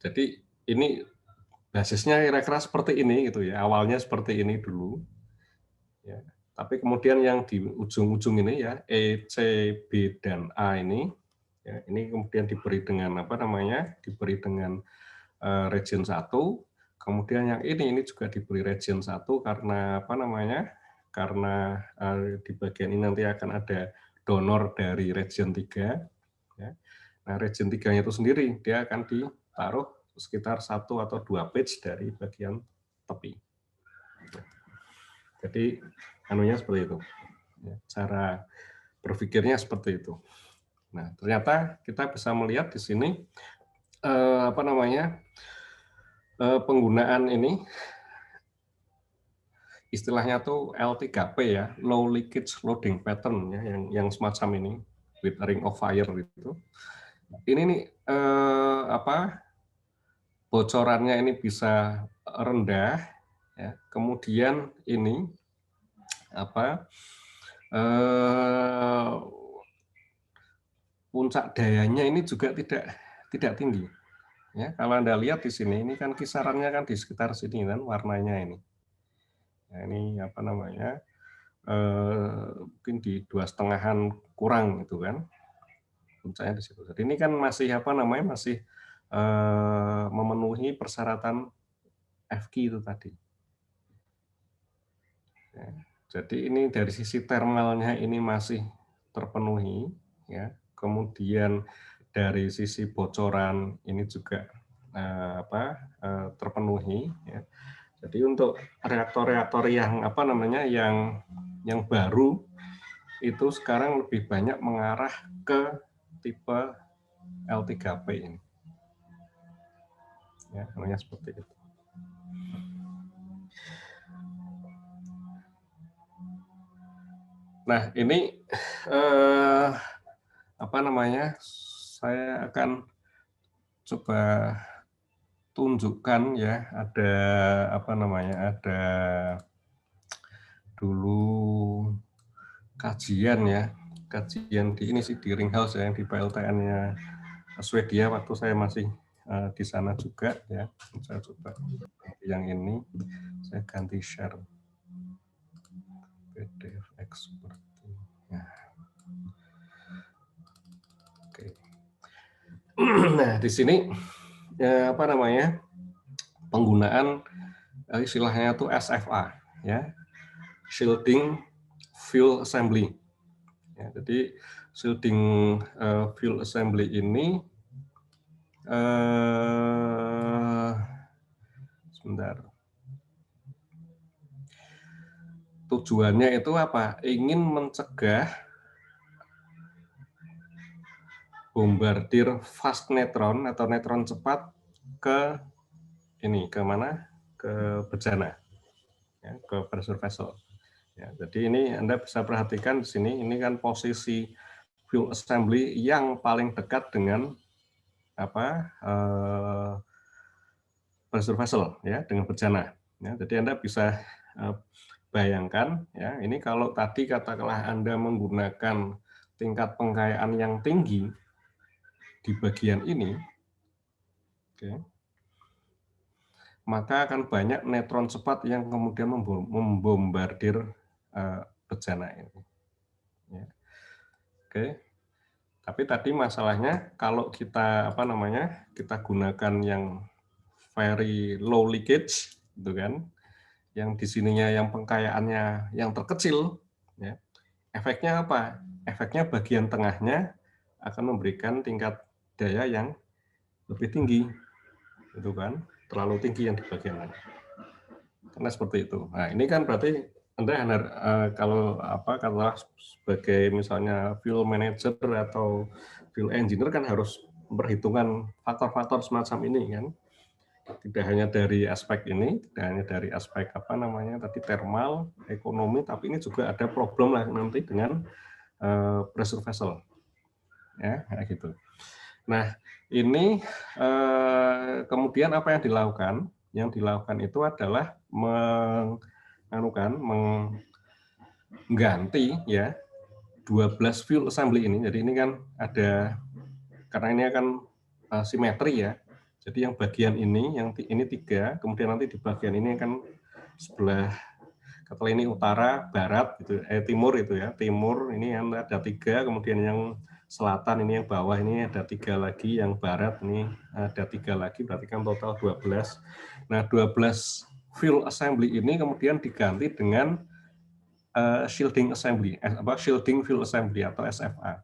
jadi ini basisnya kira-kira seperti ini gitu ya. Awalnya seperti ini dulu. Ya. Tapi kemudian yang di ujung-ujung ini ya E, C, B dan A ini ya, ini kemudian diberi dengan diberi dengan region 1. Kemudian yang ini juga diberi region 1 karena karena di bagian ini nanti akan ada donor dari region 3 ya. Nah, region 3-nya itu sendiri dia akan ditaruh sekitar 1 atau 2 batch dari bagian tepi. Jadi seperti itu. Cara berpikirnya seperti itu. Nah, ternyata kita bisa melihat di sini penggunaan ini istilahnya tuh L3P ya, low leakage loading pattern ya, yang semacam ini with ring of fire gitu. Ini nih bocorannya ini bisa rendah Ya, kemudian ini apa? Puncak dayanya ini juga tidak tinggi. Ya, kalau Anda lihat di sini, ini kan kisarannya kan di sekitar sini kan warnanya ini. Nah, ini apa namanya? Mungkin di 2,5-an kurang gitu kan. Puncaknya di situ. Jadi ini kan masih apa namanya? Masih memenuhi persyaratan FQ itu tadi. Ya, jadi ini dari sisi termalnya ini masih terpenuhi, ya. Kemudian dari sisi bocoran ini juga terpenuhi. Ya. Jadi untuk reaktor-reaktor yang apa namanya yang baru itu sekarang lebih banyak mengarah ke tipe L3P ini. Ya, namanya seperti itu. Nah, ini apa namanya? Saya akan coba tunjukkan ya, ada apa namanya? Ada dulu kajian ya, kajian di ini sih di Ringhouse ya, yang di PLTN-nya Swedia waktu saya masih di sana juga ya. Saya coba yang ini, saya ganti share PDF expert. Ya. Oke. Nah, di sini ya, apa namanya? Penggunaan istilahnya itu SFA ya. Shielding Fuel Assembly. Ya, jadi shielding fuel assembly ini sebentar. Tujuannya itu apa? Ingin mencegah bombardir fast neutron atau neutron cepat ke ini, ke mana? Ke bejana, ya, ke pressure vessel. Ya, jadi ini Anda bisa perhatikan di sini, ini kan posisi fuel assembly yang paling dekat dengan apa? Pressure vessel, ya, dengan bejana. Ya, jadi Anda bisa bayangkan, ya, ini kalau tadi katakanlah Anda menggunakan tingkat pengkayaan yang tinggi di bagian ini, okay, maka akan banyak neutron cepat yang kemudian membombardir bejana ini. Ya. Oke, tapi tadi masalahnya kalau kita apa namanya kita gunakan yang very low leakage, gitu kan, yang di sininya yang pengkayaannya yang terkecil, ya, efeknya apa? Efeknya bagian tengahnya akan memberikan tingkat daya yang lebih tinggi, itu kan, terlalu tinggi yang di bagian mana. Karena seperti itu. Nah, ini kan berarti Anda kalau apa katakanlah sebagai misalnya fuel manager atau fuel engineer kan harus memperhitungkan faktor-faktor semacam ini kan. Tidak hanya dari aspek ini, tidak hanya dari aspek apa namanya tadi thermal, ekonomi, tapi ini juga ada problem lah nanti dengan pressure vessel, ya kayak gitu. Nah, ini kemudian apa yang dilakukan? Yang dilakukan itu adalah mengganti ya 12 fuel assembly ini. Jadi ini kan ada, karena ini akan simetri ya. Jadi yang bagian ini, yang ini 3, kemudian nanti di bagian ini akan sebelah, katakanlah ini utara, barat, gitu, timur itu ya, timur ini ada 3, kemudian yang selatan ini yang bawah ini ada 3 lagi, yang barat ini ada 3 lagi, berarti kan total 12. Nah, 12 fuel assembly ini kemudian diganti dengan shielding assembly, shielding fuel assembly atau SFA.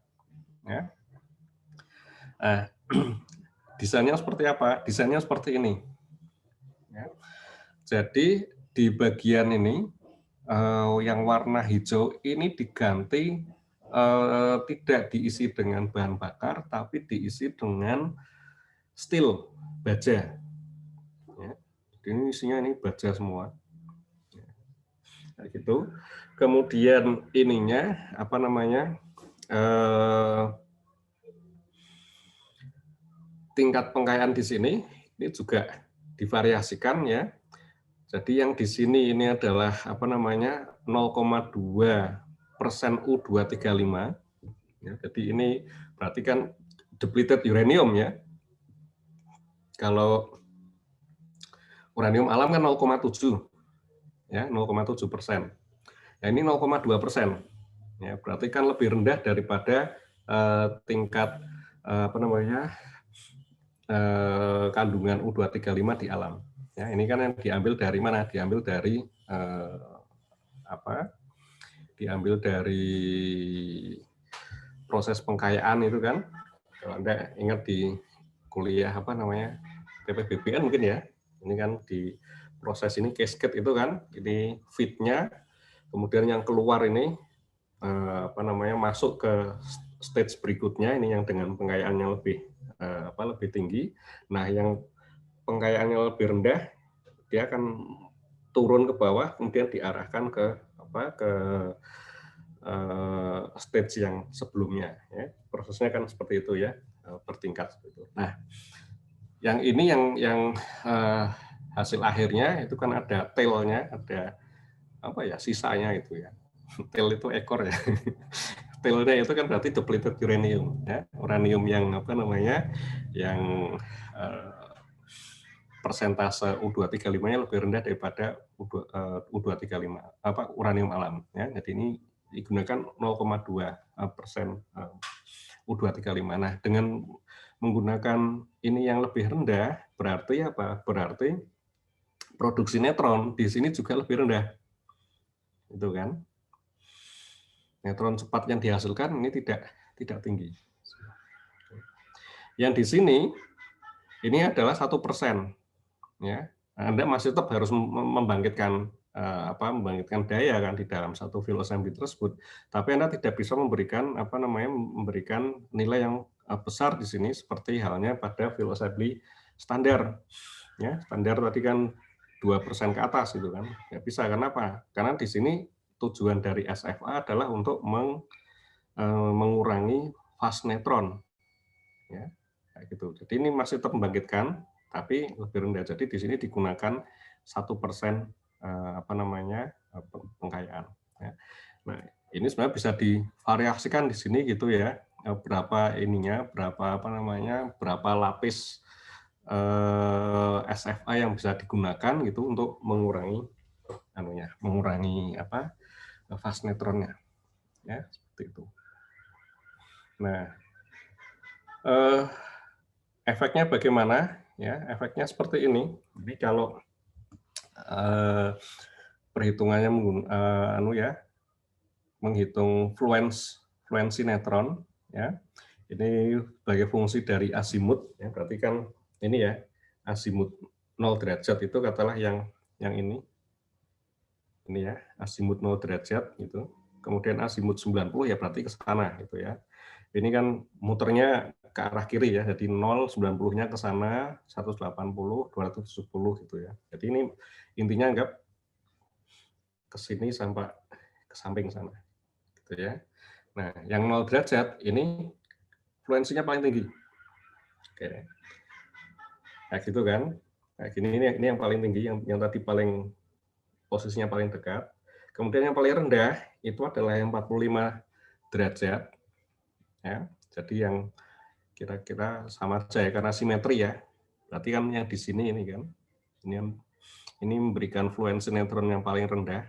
Ya. Nah, desainnya seperti apa? Desainnya seperti ini. Ya. Jadi di bagian ini yang warna hijau ini diganti tidak diisi dengan bahan bakar, tapi diisi dengan steel, baja. Ya. Ini isinya ini baja semua. Ya. Gitu. Kemudian ininya apa namanya? Tingkat pengkayaan di sini ini juga divariasikan ya. Jadi yang di sini ini adalah apa namanya 0,2% U235. Ya, jadi ini berarti kan depleted uranium ya. Kalau uranium alam kan 0,7 ya 0,7%. Nah, ini 0,2%. Ya, berarti kan lebih rendah daripada tingkat apa namanya kandungan U235 di alam. Ya, ini kan yang diambil dari mana? Diambil dari apa? Diambil dari proses pengkayaan itu kan. Kalau Anda ingat di kuliah apa namanya PPBBN mungkin ya. Ini kan di proses ini cascade itu kan, ini feed-nya, kemudian yang keluar ini apa namanya masuk ke stage berikutnya ini yang dengan pengkayaannya lebih tinggi. Nah, yang pengkayaannya lebih rendah dia akan turun ke bawah kemudian diarahkan ke stage yang sebelumnya ya. Prosesnya kan seperti itu ya, bertingkat seperti itu. Nah, yang ini yang hasil akhirnya itu kan ada tail-nya, ada apa ya sisanya itu ya. Tail itu ekor ya. Tail-nya itu kan berarti depleted uranium ya. Uranium yang apa namanya yang persentase U235-nya lebih rendah daripada U235 apa uranium alam ya. Jadi ini digunakan 0,2% U235. Nah, dengan menggunakan ini yang lebih rendah berarti apa? Berarti produksi neutron di sini juga lebih rendah. Itu kan? Neutron cepat yang dihasilkan ini tidak tinggi. Yang di sini ini adalah 1%. Ya, Anda masih tetap harus membangkitkan membangkitkan daya kan di dalam satu fuel assembly tersebut. Tapi Anda tidak bisa memberikan memberikan nilai yang besar di sini seperti halnya pada fuel assembly standar. Ya, standar tadi kan 2% ke atas gitu kan. Ya bisa, kenapa? Karena di sini tujuan dari SFA adalah untuk mengurangi fast neutron. Ya, kayak gitu. Jadi ini masih tetap membangkitkan, tapi lebih rendah. Jadi di sini digunakan 1% pengkayaan. Ya. Nah, ini sebenarnya bisa divariasikan di sini gitu ya. Berapa ininya, berapa lapis SFA yang bisa digunakan gitu untuk mengurangi fast neutronnya. Ya, seperti itu. Nah, efeknya bagaimana? Ya, efeknya seperti ini. Jadi kalau perhitungannya menghitung fluensi neutron, ya, ini sebagai fungsi dari azimut, ya, berarti kan ini ya azimut 0 derajat itu katakanlah yang ini ya azimut 0 derajat gitu. Kemudian azimut 90 ya berarti ke sana gitu ya. Ini kan muternya ke arah kiri ya, jadi 0, 90-nya ke sana, 180, 270 gitu ya. Jadi ini intinya anggap ke sini sampai ke samping sana. Gitu ya. Nah, yang 0 derajat ini fluensinya paling tinggi. Oke. Kayak gitu kan. Kayak gini ini yang paling tinggi, yang tadi paling posisinya paling dekat. Kemudian yang paling rendah itu adalah yang 45 derajat. Ya. Jadi yang kira-kira sama aja ya karena simetri ya. Berarti kan yang di sini ini kan. Ini memberikan fluensi neutron yang paling rendah.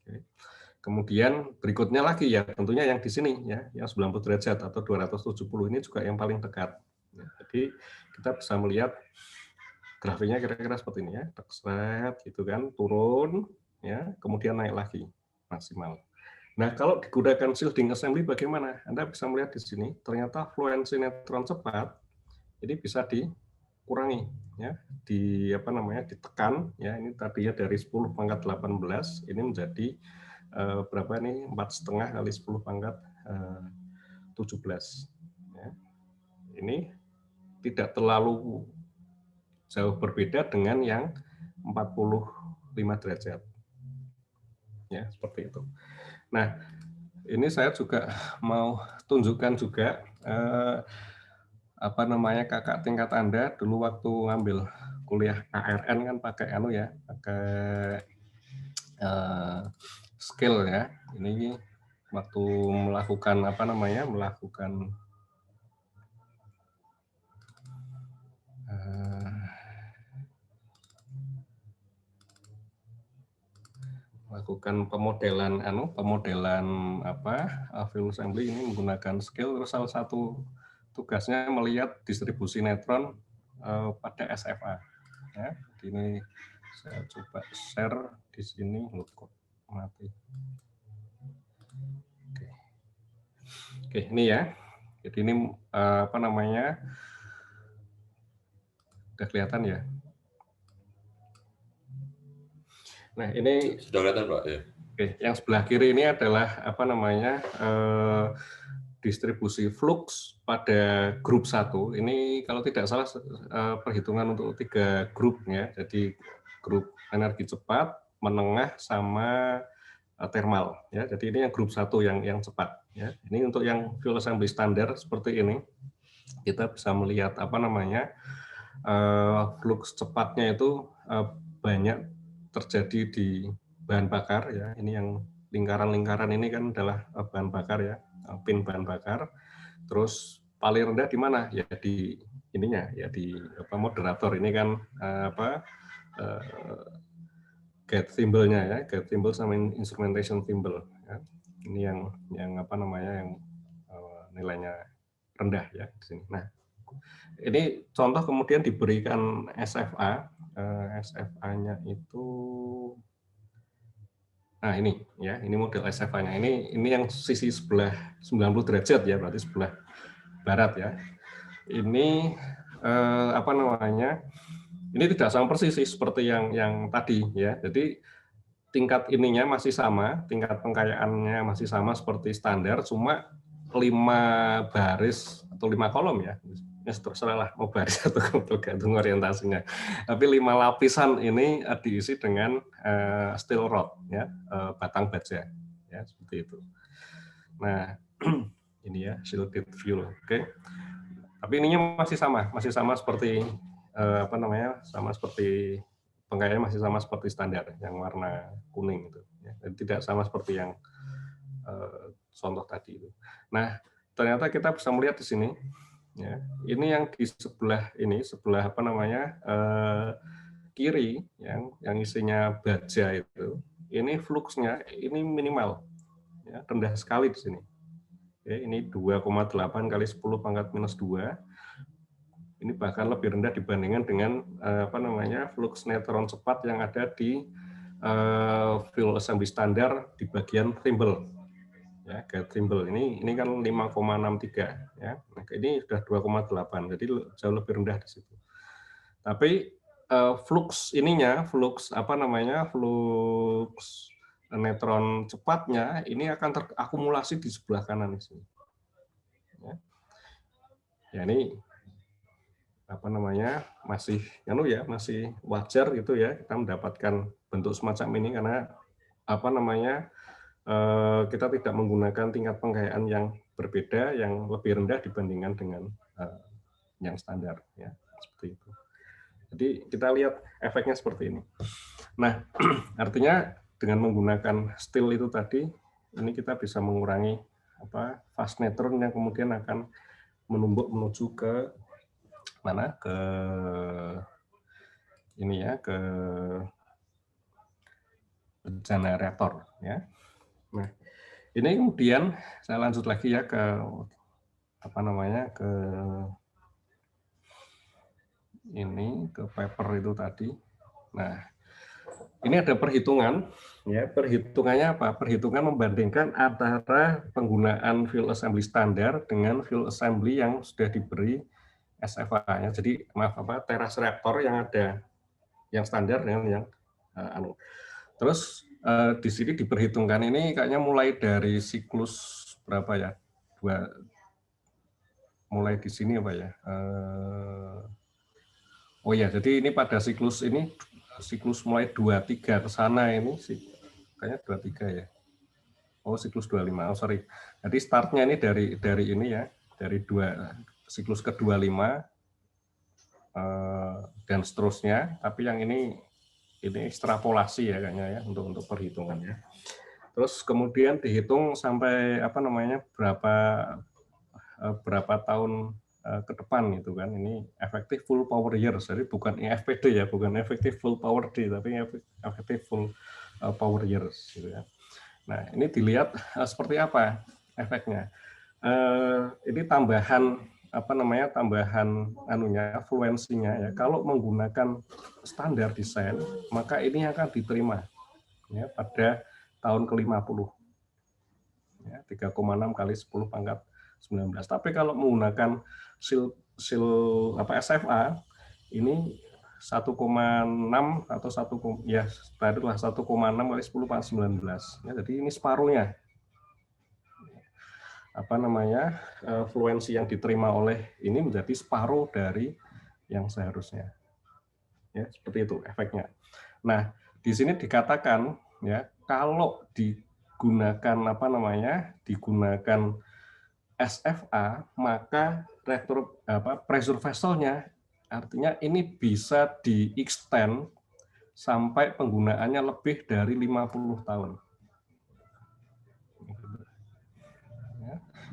Oke. Kemudian berikutnya lagi ya tentunya yang di sini ya, yang 90 derajat atau 270 ini juga yang paling dekat. Ya, jadi kita bisa melihat grafiknya kira-kira seperti ini ya, teksret gitu kan, turun ya, kemudian naik lagi maksimal. Nah, kalau digunakan shielding assembly bagaimana? Anda bisa melihat di sini, ternyata fluensi neutron cepat ini bisa dikurangi ya, ditekan ya, ini tadinya dari 10 pangkat 18 ini menjadi berapa nih 4,5 kali 10 pangkat 17 ya. Ini tidak terlalu jauh berbeda dengan yang 45 derajat ya, seperti itu. Nah, ini saya juga mau tunjukkan juga kakak tingkat Anda dulu waktu ngambil kuliah KRN kan pakai ya, pakai skill ya. Ini waktu melakukan melakukan pemodelan fuel assembly ini menggunakan skill. Terus salah satu tugasnya melihat distribusi neutron pada SFA ya. Ini saya coba share di sini. Kok mati. Oke, ini ya. Jadi ini udah kelihatan ya. Nah, ini sudah kelihatan, Pak ya. Oke, yang sebelah kiri ini adalah distribusi flux pada grup 1. Ini kalau tidak salah perhitungan untuk 3 grup ya. Jadi grup energi cepat, menengah, sama thermal ya. Jadi ini yang grup 1 yang cepat ya. Ini untuk yang fuel assembly standar seperti ini. Kita bisa melihat flux cepatnya itu banyak terjadi di bahan bakar ya. Ini yang lingkaran-lingkaran ini kan adalah bahan bakar ya, pin bahan bakar. Terus paling rendah di mana? Ya di ininya ya, di moderator ini kan gate thimble-nya ya, gate thimble sama instrumentation thimble ya. Ini yang nilainya rendah ya di sini. Nah, ini contoh kemudian diberikan SFA. SFA-nya itu, nah ini ya, ini model SFA-nya. Ini yang sisi sebelah 90 derajat ya, berarti sebelah barat ya. Ini ini tidak sama persis sih seperti yang tadi ya. Jadi tingkat ininya masih sama, tingkat pengkayaannya masih sama seperti standar, cuma 5 baris atau 5 kolom ya. Terserah lah mau baris atau tergantung orientasinya. Tapi 5 lapisan ini diisi dengan steel rod ya, batang baja ya, seperti itu. Nah, ini ya shielded fuel. Oke. Tapi ininya masih sama seperti sama seperti pengkayaannya masih sama seperti standar yang warna kuning itu ya. Dan tidak sama seperti yang contoh tadi itu. Nah, ternyata kita bisa melihat di sini ya. Ini yang di sebelah kiri yang isinya baja itu. Ini fluxnya ini minimal ya, rendah sekali di sini. Oke, ini 2,8 kali 10 pangkat minus 2. Ini bahkan lebih rendah dibandingkan dengan flux neutron cepat yang ada di fuel assembly standar di bagian thimble ya, gate thimble ini kan 5,63 ya. Nah, ini sudah 2,8, jadi jauh lebih rendah di situ. Tapi flux neutron cepatnya ini akan terakumulasi di sebelah kanan di sini. Ya ini masih wajar gitu ya kita mendapatkan bentuk semacam ini karena kita tidak menggunakan tingkat pengkayaan yang berbeda, yang lebih rendah dibandingkan dengan yang standar ya, seperti itu. Jadi kita lihat efeknya seperti ini. Nah, artinya dengan menggunakan steel itu tadi, ini kita bisa mengurangi fast neutron yang kemudian akan menumbuk menuju ke mana, ke ini ya, ke bejana reaktor ya. Nah, ini kemudian saya lanjut lagi ya ke ke paper itu tadi. Nah, ini ada perhitungan ya. Perhitungannya apa? Perhitungan membandingkan antara penggunaan fuel assembly standar dengan fuel assembly yang sudah diberi SFA-nya. Jadi teras reaktor yang ada yang standar dengan yang Terus di sini diperhitungkan ini kayaknya mulai dari siklus berapa ya? Mulai di sini apa ya? Oh ya, jadi ini pada siklus mulai 23 ke sana ini kayaknya 23 ya. Oh, siklus 25. Oh, sorry. Jadi startnya ini dari ini ya, dari siklus ke-25 dan seterusnya. Tapi yang ini ekstrapolasi ya kayaknya ya untuk perhitungannya. Terus kemudian dihitung sampai berapa tahun ke depan gitu kan. Ini effective full power years. Jadi bukan EFPD ya, bukan effective full power day, tapi effective full power years gitu ya. Nah, ini dilihat seperti apa efeknya. Ini tambahan fluensinya ya. Kalau menggunakan standar desain, maka ini akan diterima ya pada tahun ke-50. Ya, 3,6 kali 10 pangkat 19. Tapi kalau menggunakan SFA ini 1,6 atau 1,6 kali 10 pangkat 19. Ya, jadi ini separuhnya fluensi yang diterima oleh ini menjadi separuh dari yang seharusnya. Ya, seperti itu efeknya. Nah, di sini dikatakan ya kalau digunakan digunakan SFA, maka pressure vessel-nya artinya ini bisa di-extend sampai penggunaannya lebih dari 50 tahun.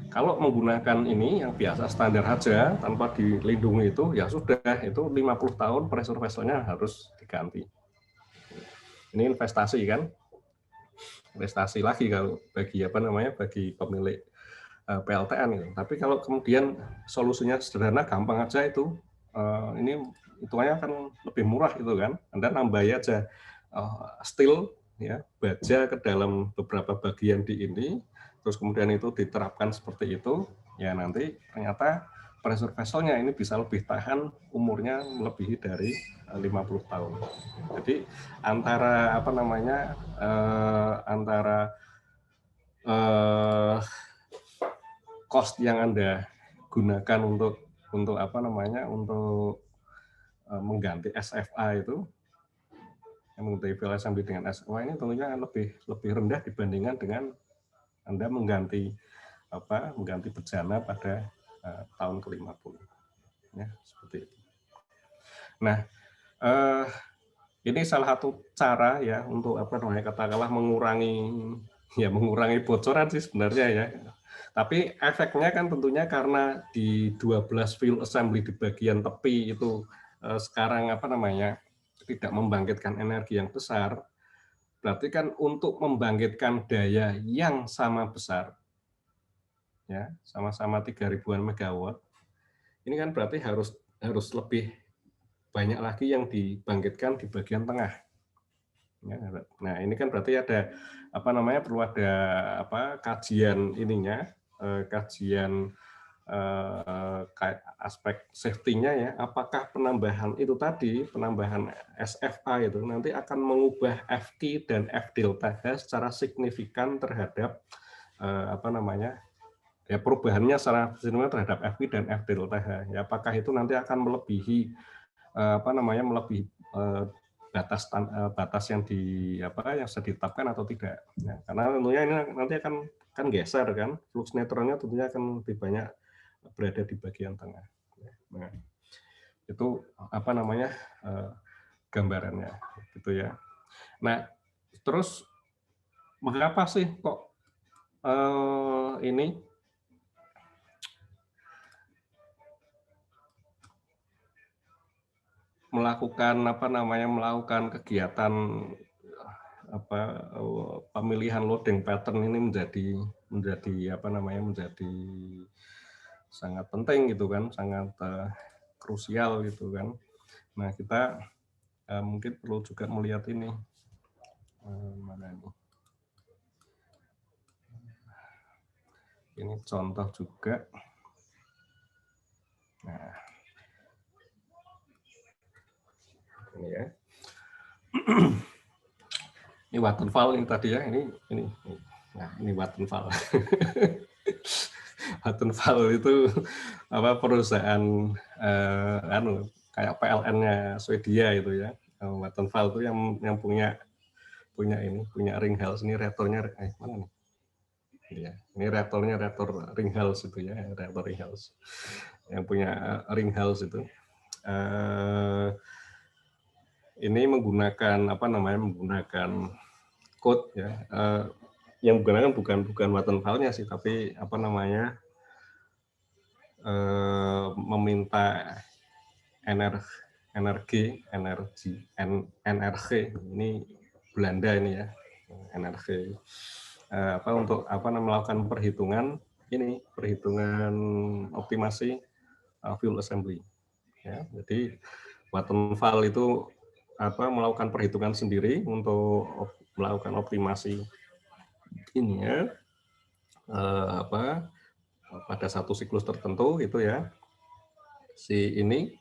Kalau menggunakan ini yang biasa standar saja tanpa dilindungi itu ya sudah, itu 50 tahun pressure vessel-nya harus diganti. Ini investasi kan? Investasi lagi kalau bagi pemilik PLTN gitu. Tapi kalau kemudian solusinya sederhana, gampang aja itu, ini hitungannya akan lebih murah itu kan. Anda nambah aja steel ya, baja ke dalam beberapa bagian di ini, terus kemudian itu diterapkan seperti itu, ya nanti ternyata pressure vessel-nya ini bisa lebih tahan, umurnya melebihi dari 50 tahun. Jadi antara cost yang Anda gunakan untuk mengganti SFA itu, mengganti fuel assembly dengan SFA ini tentunya lebih rendah dibandingkan dengan Anda mengganti bejana pada tahun ke-50. Ya, seperti itu. Nah, ini salah satu cara ya untuk katakanlah mengurangi bocoran sih sebenarnya ya. Tapi efeknya kan tentunya karena di 12 fuel assembly di bagian tepi itu sekarang tidak membangkitkan energi yang besar, berarti kan untuk membangkitkan daya yang sama besar, ya sama-sama 3.000-an megawatt, ini kan berarti harus lebih banyak lagi yang dibangkitkan di bagian tengah. Nah ini kan berarti ada perlu ada kajian kajian aspek safety-nya ya, apakah penambahan SFA itu nanti akan mengubah FT dan F delta H secara signifikan terhadap perubahannya secara signifikan terhadap FP dan F delta H. Ya, apakah itu nanti akan melebihi batas yang sudah ditetapkan atau tidak? Ya, karena tentunya ini nanti akan geser kan, flux neutronnya tentunya akan lebih banyak berada di bagian tengah. Nah, itu gambarannya gitu ya. Nah, terus mengapa sih kok ini melakukan kegiatan pemilihan loading pattern ini menjadi sangat penting gitu kan, sangat krusial gitu kan. Nah, kita mungkin perlu juga melihat ini mana ini. Ini contoh juga. Nah, ini ya. Ini Vattenfall ini tadi ya, ini. Nah, ini Vattenfall. Vattenfall itu perusahaan kayak PLN-nya Swedia itu ya. Vattenfall itu yang punya Ringhals, ini reaktornya mana nih? Ya, ini reaktor Ringhals itu ya, reaktor Ringhals. Yang punya Ringhals itu. ini menggunakan apa namanya, menggunakan code ya. Yang digunakan bukan Vattenfall-nya sih, tapi apa namanya, meminta energi ini Belanda ini ya, energi apa untuk apa melakukan perhitungan optimasi fuel assembly ya. Jadi Vattenfall itu apa melakukan perhitungan sendiri untuk melakukan optimasi ini ya, apa pada satu siklus tertentu itu ya, si ini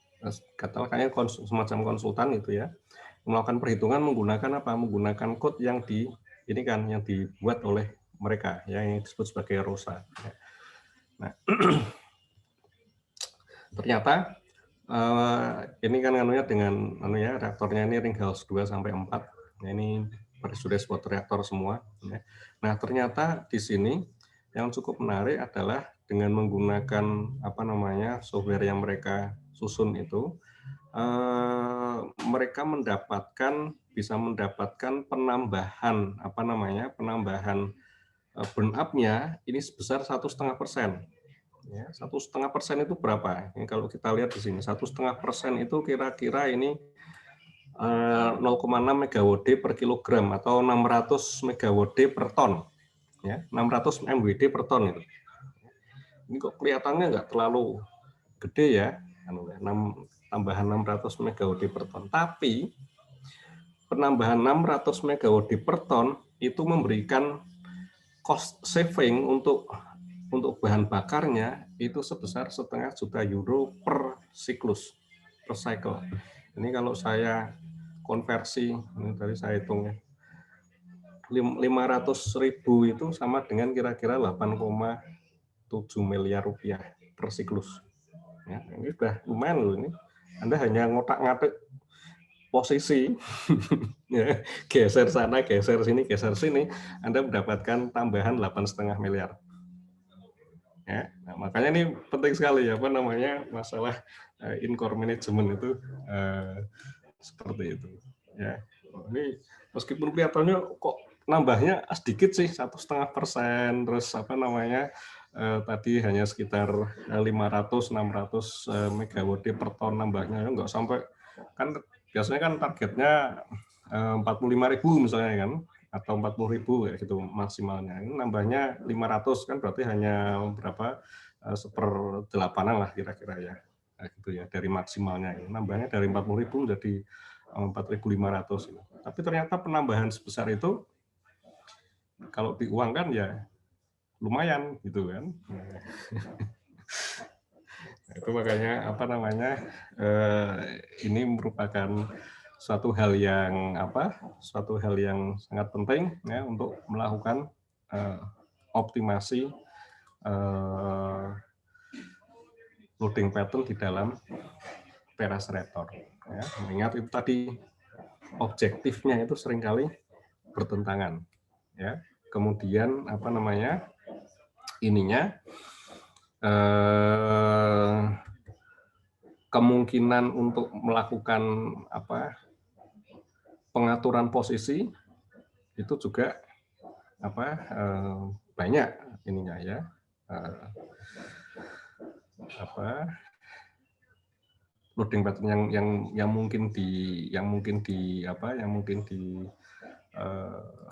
katakannya semacam konsultan itu ya, melakukan perhitungan menggunakan apa? Menggunakan code yang yang dibuat oleh mereka yang disebut sebagai ROSA. Nah, ternyata ini kan dengan reaktornya ini Ringhals 2 sampai 4. Nah, ini sudah spot reaktor semua. Nah, ternyata di sini yang cukup menarik adalah dengan menggunakan apa namanya software yang mereka susun itu, mereka bisa mendapatkan penambahan apa namanya burn up-nya ini sebesar 1,5%. Ya, 1,5% itu berapa? Ini kalau kita lihat di sini 1,5% itu kira-kira ini 0,6 MWD per kilogram atau 600 MWD per ton. Ya, 600 MWD per ton itu. Ini kok kelihatannya nggak terlalu gede ya, tambahan 600 MWD per ton. Tapi penambahan 600 MWD per ton itu memberikan cost saving untuk bahan bakarnya itu sebesar €0,5 juta per siklus, per cycle. Ini kalau saya konversi, ini tadi saya hitung ya, 500.000 itu sama dengan kira-kira 8,7 miliar rupiah per siklus. Ya, ini sudah lumayan loh ini. Anda hanya ngotak-ngatik posisi, ya, geser sana, geser sini, Anda mendapatkan tambahan 8,5 miliar. Ya, nah, makanya ini penting sekali ya apa namanya masalah in-core management itu seperti itu. Ya, ini meskipun kelihatannya kok nambahnya sedikit sih 1,5%, terus apa namanya tadi hanya sekitar 500-600 MWD per ton nambahnya, nggak sampai, kan biasanya kan targetnya 45.000 misalnya kan, atau 40.000 ya gitu maksimalnya. Ini nambahnya 500 kan berarti hanya berapa 1/8 lah kira-kira ya. Nah, gitu ya dari maksimalnya. Nambahnya dari 40.000 jadi 4.500. Tapi ternyata penambahan sebesar itu kalau diuangkan ya lumayan gitu kan. Itu makanya apa namanya ini merupakan suatu hal yang sangat penting ya untuk melakukan optimasi loading pattern di dalam teras reaktor. Ya, mengingat itu tadi objektifnya itu seringkali bertentangan. Ya, kemudian apa namanya kemungkinan untuk melakukan pengaturan posisi itu juga banyak ininya ya, loading pattern yang mungkin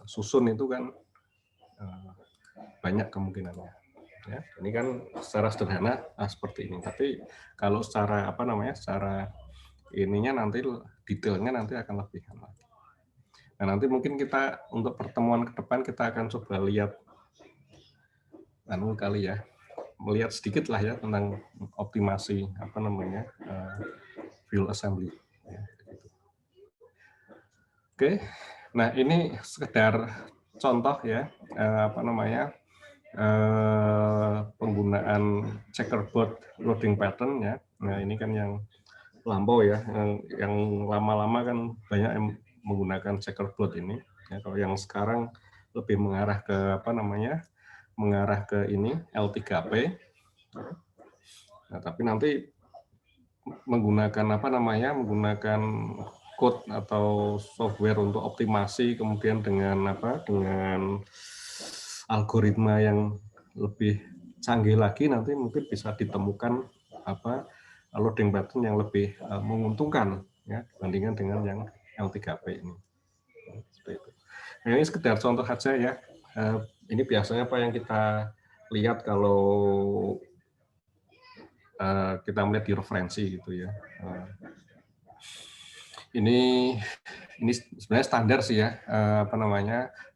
susun itu kan banyak kemungkinannya. Ya, ini kan secara sederhana seperti ini. Tapi kalau secara secara ininya nanti detailnya nanti akan lebih lagi. Nah, nanti mungkin kita untuk pertemuan ke depan kita akan coba lihat melihat sedikit lah ya tentang optimasi fuel assembly. Ya, gitu. Oke, nah ini sekedar contoh ya penggunaan checkerboard loading pattern ya. Nah ini kan yang lampau ya, yang lama-lama kan banyak yang menggunakan checkerboard ini. Ya, kalau yang sekarang lebih mengarah ke mengarah ke ini L3P. Nah, tapi nanti menggunakan menggunakan code atau software untuk optimasi, kemudian dengan algoritma yang lebih canggih lagi, nanti mungkin bisa ditemukan loading pattern yang lebih menguntungkan ya dibandingkan dengan yang L3P ini. Seperti itu. Nah, ini sekedar contoh saja ya. Ini biasanya apa yang kita lihat kalau kita melihat di referensi gitu ya. Ini sebenarnya standar sih ya,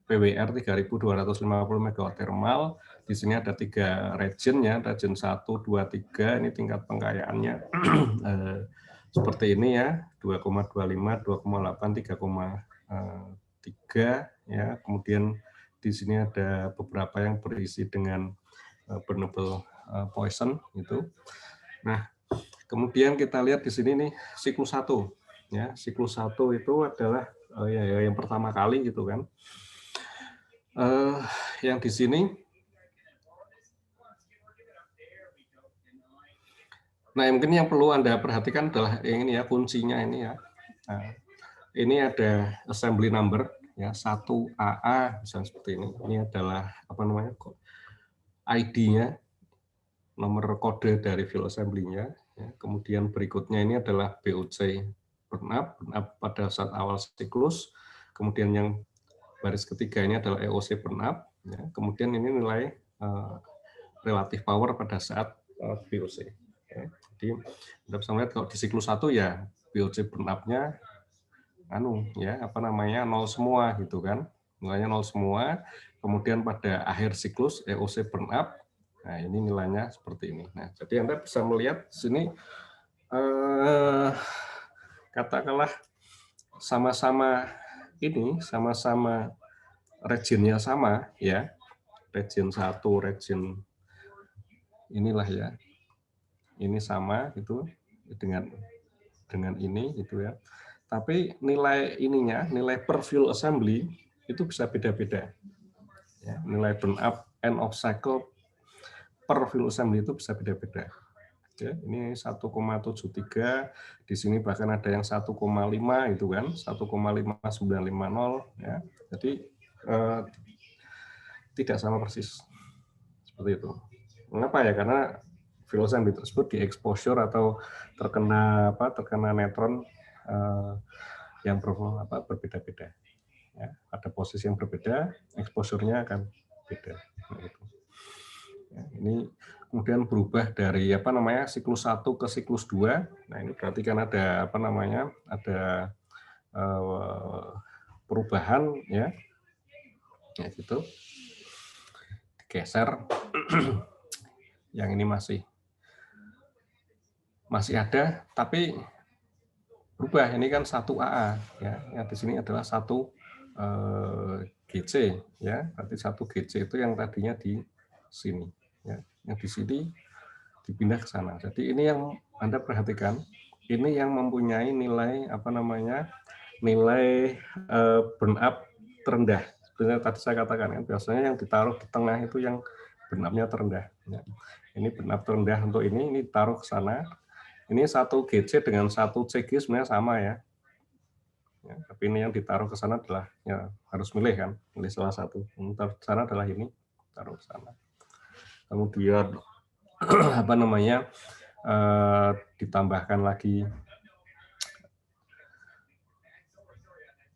PWR 3250 MW thermal. Di sini ada 3 region ya, region 1, 2, 3, ini tingkat pengkayaannya seperti ini ya, 2,25, 2,8, 3,3 ya. Kemudian di sini ada beberapa yang berisi dengan burnable poison gitu. Nah, kemudian kita lihat di sini nih siklus 1 ya. Siklus 1 itu adalah yang pertama kali gitu kan. Yang di sini, nah mungkin yang perlu Anda perhatikan adalah yang ini ya, kuncinya ini ya. Nah, ini ada assembly number ya, 1AA misalnya seperti ini. Ini adalah ID-nya, nomor kode dari field assembly-nya. Ya. Kemudian berikutnya ini adalah BOC burn up pada saat awal siklus. Kemudian yang baris ketiga ini adalah EOC burn up. Ya. Kemudian ini nilai relative power pada saat BOC. Ya. Jadi Anda bisa melihat kalau di siklus 1 ya BOC burn up-nya nol semua gitu kan. Nilainya nol semua. Kemudian pada akhir siklus EOC burn up. Nah, ini nilainya seperti ini. Nah, jadi Anda bisa melihat sini katakanlah sama-sama regionnya sama ya. Region 1, region inilah ya. Ini sama gitu dengan ini gitu ya. Tapi nilai nilai per fuel assembly itu bisa beda-beda. Ya, nilai burn up end of cycle per fuel assembly itu bisa beda-beda. Ya, ini 1,73, di sini bahkan ada yang 1,5 itu kan, 1,5950 ya. Jadi tidak sama persis. Seperti itu. Mengapa ya? Karena fuel assembly tersebut di exposure atau terkena neutron yang berbeda-beda. Ya, ada posisi yang berbeda, exposure-nya akan beda. Nah, gitu. Ya, ini kemudian berubah dari siklus 1 ke siklus 2. Nah, ini berarti kan ada ada perubahan ya. Ya gitu. Geser. Yang ini masih ada tapi berubah. Ini kan 1AA ya. Yang di sini adalah 1 GC ya. Berarti 1 GC itu yang tadinya di sini ya. Yang di sini dipindah ke sana. Jadi ini yang Anda perhatikan, ini yang mempunyai nilai nilai burn up terendah. Sebenarnya tadi saya katakan kan biasanya yang ditaruh di tengah itu yang burn up-nya terendah. Ya. Ini burn up terendah untuk ini ditaruh ke sana. Ini 1 GC dengan 1 CG sebenarnya sama ya. Ya, tapi ini yang ditaruh ke sana adalah ya harus milih salah satu. Yang ditaruh ke sana adalah ini, taruh ke sana. Kemudian ditambahkan lagi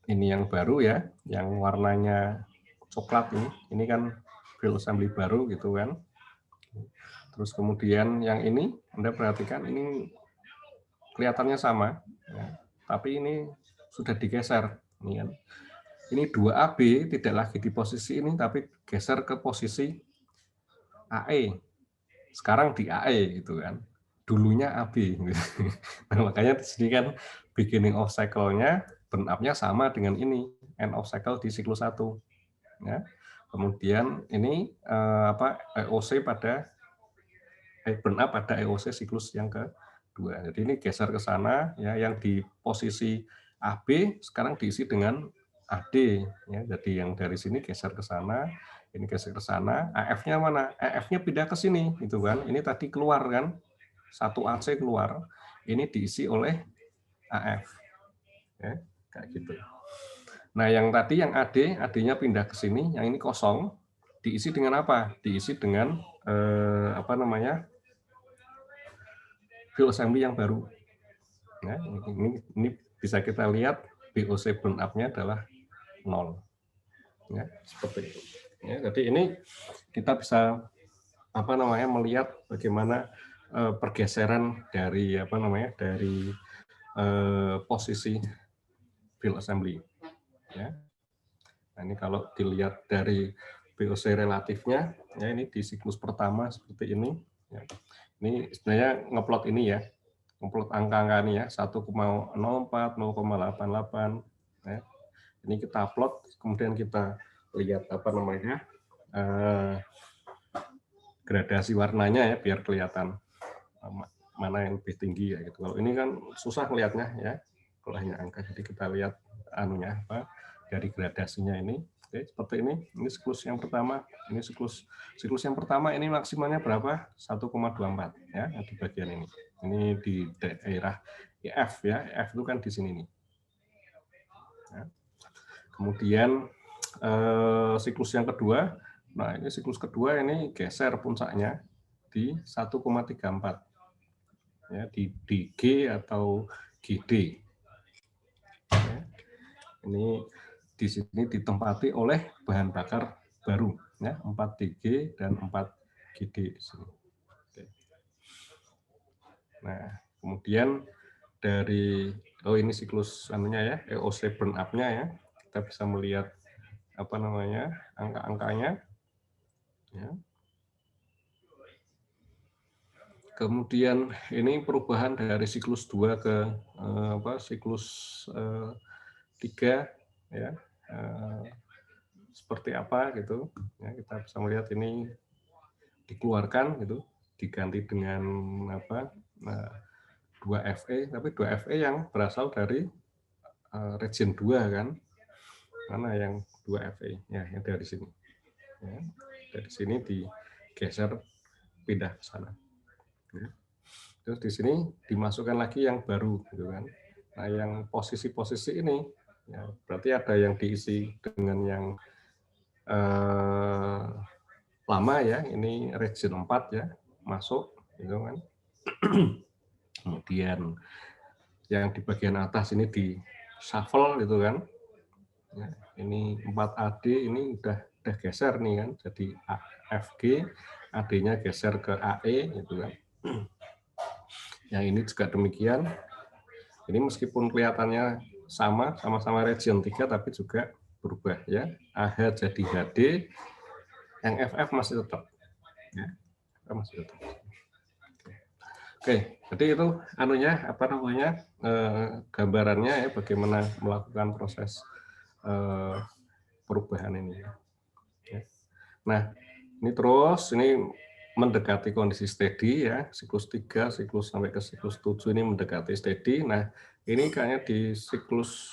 ini yang baru ya, yang warnanya coklat ini kan fuel assembly baru gitu kan. Terus kemudian yang ini Anda perhatikan ini kelihatannya sama, ya, tapi ini sudah digeser. Ini 2AB tidak lagi di posisi ini, tapi geser ke posisi AE. Sekarang di AE gitu kan. Dulunya AB. Nah, makanya di sini kan beginning of cycle-nya burn up-nya sama dengan ini, end of cycle di siklus 1. Ya. Kemudian ini EOC pada burn up pada EOC siklus yang kedua. Jadi ini geser ke sana ya, yang di posisi AB sekarang diisi dengan AD ya. Jadi yang dari sini geser ke sana, ini geser ke sana. AF-nya mana? AF-nya pindah ke sini gitu kan. Ini tadi keluar kan. satu AC keluar, ini diisi oleh AF. Ya, kayak gitu. Nah, yang tadi yang AD-nya pindah ke sini, yang ini kosong, diisi dengan apa? Diisi dengan apa namanya? Fuel assembly yang baru. Nah, ini bisa kita lihat VOC burn up-nya adalah 0. Ya, seperti itu. Ya, jadi ini kita bisa apa namanya melihat bagaimana pergeseran dari apa namanya dari posisi fuel assembly. Ya. Nah, ini kalau dilihat dari VOC relatifnya, ya ini di siklus pertama seperti ini. Ya. Ini sebenarnya ngeplot ini ya, ngeplot angka-angka ini ya, 1,04, 0,88. Ya. Ini kita plot, kemudian kita lihat apa namanya gradasi warnanya ya, biar kelihatan mana yang lebih tinggi ya gitu. Kalau ini kan susah melihatnya ya, kalau hanya angka. Jadi kita lihat anunya apa dari gradasinya ini. Oke, seperti ini. Ini siklus yang pertama. Ini siklus yang pertama ini maksimalnya berapa? 1,24 ya di bagian ini. Ini di daerah EF ya. EF itu kan di sini nih. Ya. Kemudian siklus yang kedua. Nah, ini siklus kedua ini geser puncaknya di 1,34 ya di G atau GD. Ya. Ini di sini ditempati oleh bahan bakar baru ya 4DG dan 4GD di sini. Oke. Nah, kemudian dari ini siklus anunya ya, EOC burn up-nya ya. Kita bisa melihat apa namanya? Angka-angkanya. Ya. Kemudian ini perubahan dari siklus 2 ke siklus 3 ya. Seperti apa gitu. Ya, kita bisa melihat ini dikeluarkan gitu, diganti dengan apa? 2FE, tapi 2FE yang berasal dari region 2 kan. Mana yang 2FE? Ya, yang dari sini. Ya, dari sini digeser pindah ke sana. Ya. Terus di sini dimasukkan lagi yang baru gitu kan. Nah, yang posisi-posisi ini ya, berarti ada yang diisi dengan yang lama ya, ini region 4 ya, masuk gitu kan. Kemudian yang di bagian atas ini di shuffle gitu kan. Ya, ini 4AD ini udah geser nih kan, jadi FG, AD-nya geser ke AE gitu kan. Yang ini juga demikian. Ini meskipun kelihatannya sama-sama region 3 tapi juga berubah ya. AH jadi HD, yang FF masih tetap. Ya, masih tetap. Oke, jadi itu anunya apa namanya gambarannya ya bagaimana melakukan proses perubahan ini. Ya. Nah, ini terus ini mendekati kondisi steady ya, siklus 3, siklus sampai ke siklus 7 ini mendekati steady. Nah, ini kayaknya di siklus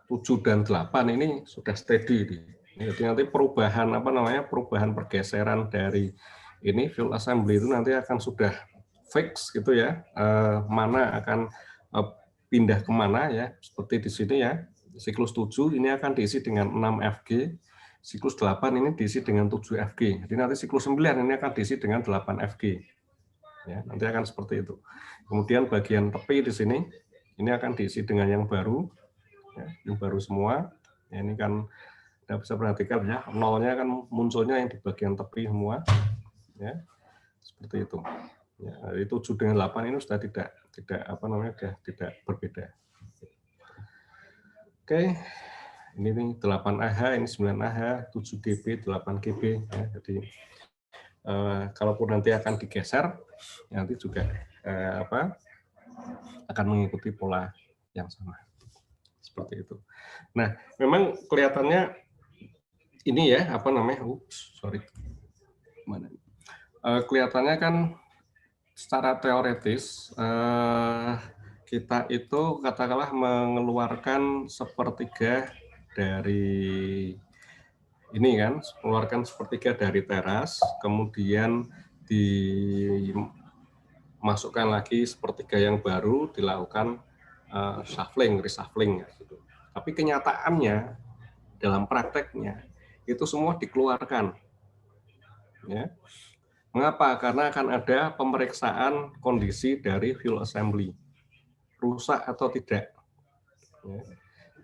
7 dan 8 ini sudah steady. Jadi nanti perubahan apa namanya? Perubahan pergeseran dari ini fuel assembly itu nanti akan sudah fix gitu ya. Mana akan pindah kemana ya? Seperti di sini ya. Siklus 7 ini akan diisi dengan 6 FG. Siklus 8 ini diisi dengan 7 FG. Jadi nanti siklus 9 ini akan diisi dengan 8 FG. Ya, nanti akan seperti itu. Kemudian bagian tepi di sini, ini akan diisi dengan yang baru. Ya, yang baru semua. Ya, ini kan kita bisa perhatikan ya, nolnya kan munculnya yang di bagian tepi semua. Ya, seperti itu. Ya, dari 7 dengan 8 ini sudah tidak apa namanya, sudah tidak berbeda. Oke. Ini nih 8AH, ini 9AH, 7GB, 8GB. Ya, jadi kalaupun nanti akan digeser, nanti juga akan mengikuti pola yang sama. Seperti itu. Nah, memang kelihatannya ini ya, apa namanya? Kelihatannya kan secara teoritis kita itu katakanlah mengeluarkan sepertiga dari ini kan, mengeluarkan sepertiga dari teras, kemudian masukkan lagi sepertiga yang baru, dilakukan reshuffling gitu. Tapi kenyataannya dalam prakteknya itu semua dikeluarkan. Ya. Mengapa? Karena akan ada pemeriksaan kondisi dari fuel assembly, rusak atau tidak. Ya.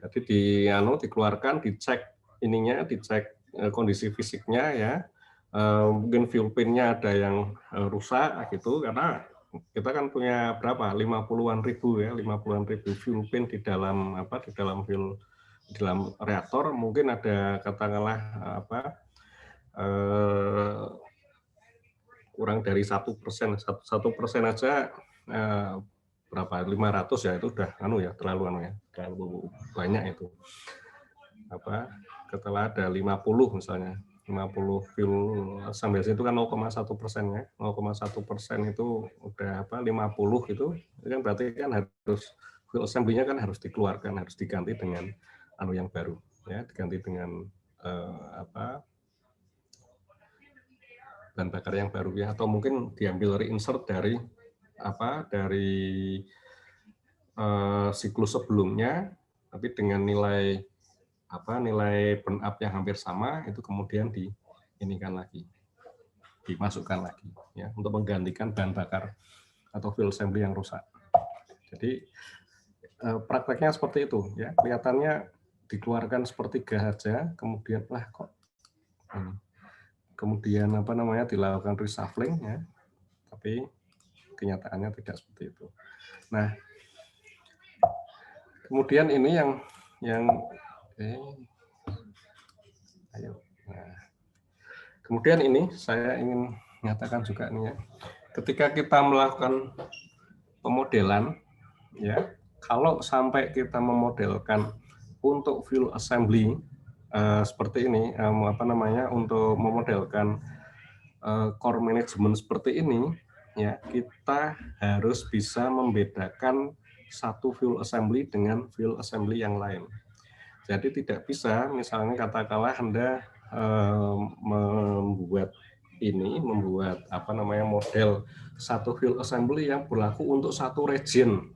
Jadi dikeluarkan, dicek ininya, dicek kondisi fisiknya ya. Mungkin fuel pin-nya ada yang rusak gitu, karena kita kan punya berapa? 50-an ribu ya, 50-an ribu fuel pin di dalam di dalam reaktor. Mungkin ada katakanlah kurang dari 1%, 1% aja berapa? 500 ya, itu udah terlalu banyak itu. Setelah ada 50 misalnya, 50 fuel assembly itu kan 0,1% ya, 0,1% itu udah 50 itu kan berarti kan harus fuel assembly-nya kan harus dikeluarkan, harus diganti dengan yang baru ya, diganti dengan bahan bakar yang baru ya, atau mungkin diambil reinsert dari siklus sebelumnya, tapi dengan nilai burn up yang hampir sama, itu kemudian dimasukkan lagi ya, untuk menggantikan bahan bakar atau fuel assembly yang rusak. Jadi prakteknya seperti itu ya, kelihatannya dikeluarkan sepertiga saja, kemudian dilakukan reshuffling ya, tapi kenyataannya tidak seperti itu. Nah, kemudian ini kemudian ini saya ingin menyatakan juga nih ya, ketika kita melakukan pemodelan ya, kalau sampai kita memodelkan untuk fuel assembly seperti ini, untuk memodelkan core management seperti ini ya, kita harus bisa membedakan satu fuel assembly dengan fuel assembly yang lain. Jadi tidak bisa misalnya katakanlah Anda membuat model satu fuel assembly yang berlaku untuk satu region.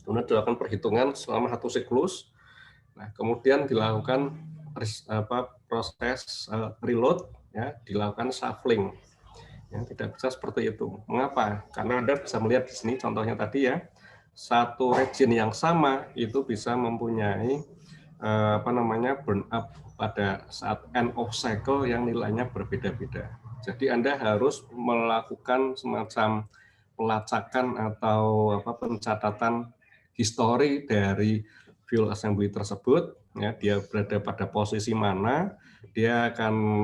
Kemudian dilakukan perhitungan selama satu siklus. Nah, kemudian dilakukan proses reload ya, dilakukan shuffling. Ya, tidak bisa seperti itu. Mengapa? Karena Anda bisa melihat di sini contohnya tadi ya, satu region yang sama itu bisa mempunyai burn up pada saat end of cycle yang nilainya berbeda-beda. Jadi Anda harus melakukan semacam pelacakan atau pencatatan histori dari fuel assembly tersebut ya, dia berada pada posisi mana, dia akan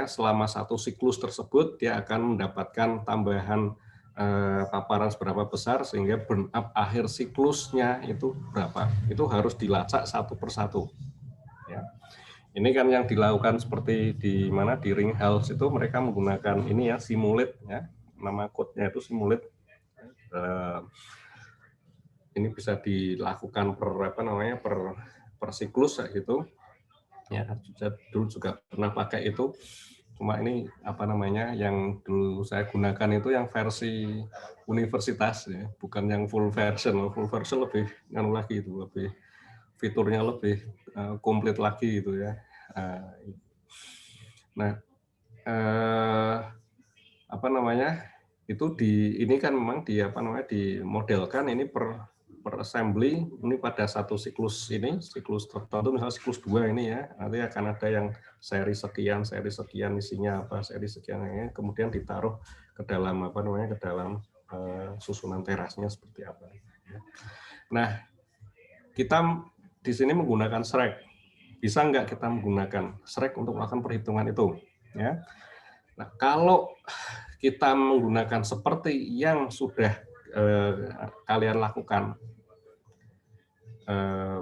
selama satu siklus tersebut dia akan mendapatkan tambahan paparan seberapa besar sehingga burn up akhir siklusnya itu berapa. Itu harus dilacak satu persatu. Ya. Ini kan yang dilakukan seperti di Ringhouse itu, mereka menggunakan ini ya, simulate ya. Nama code-nya itu simulate. Ini bisa dilakukan per siklus gitu. Ya, saya dulu juga pernah pakai itu. Cuma ini yang dulu saya gunakan itu yang versi universitas ya, bukan yang full version. Full version lebih lagi itu, lebih fiturnya lebih komplit lagi gitu ya. Nah, itu ini kan memang dimodelkan ini per assembly ini pada satu siklus tertentu, misalnya siklus 2 ini ya, nanti akan ada yang seri sekian isinya seri sekian ini, kemudian ditaruh ke dalam ke dalam susunan terasnya seperti apa. Nah, kita di sini menggunakan SREC. Bisa nggak kita menggunakan SREC untuk melakukan perhitungan itu? Ya. Nah, kalau kita menggunakan seperti yang sudah kalian lakukan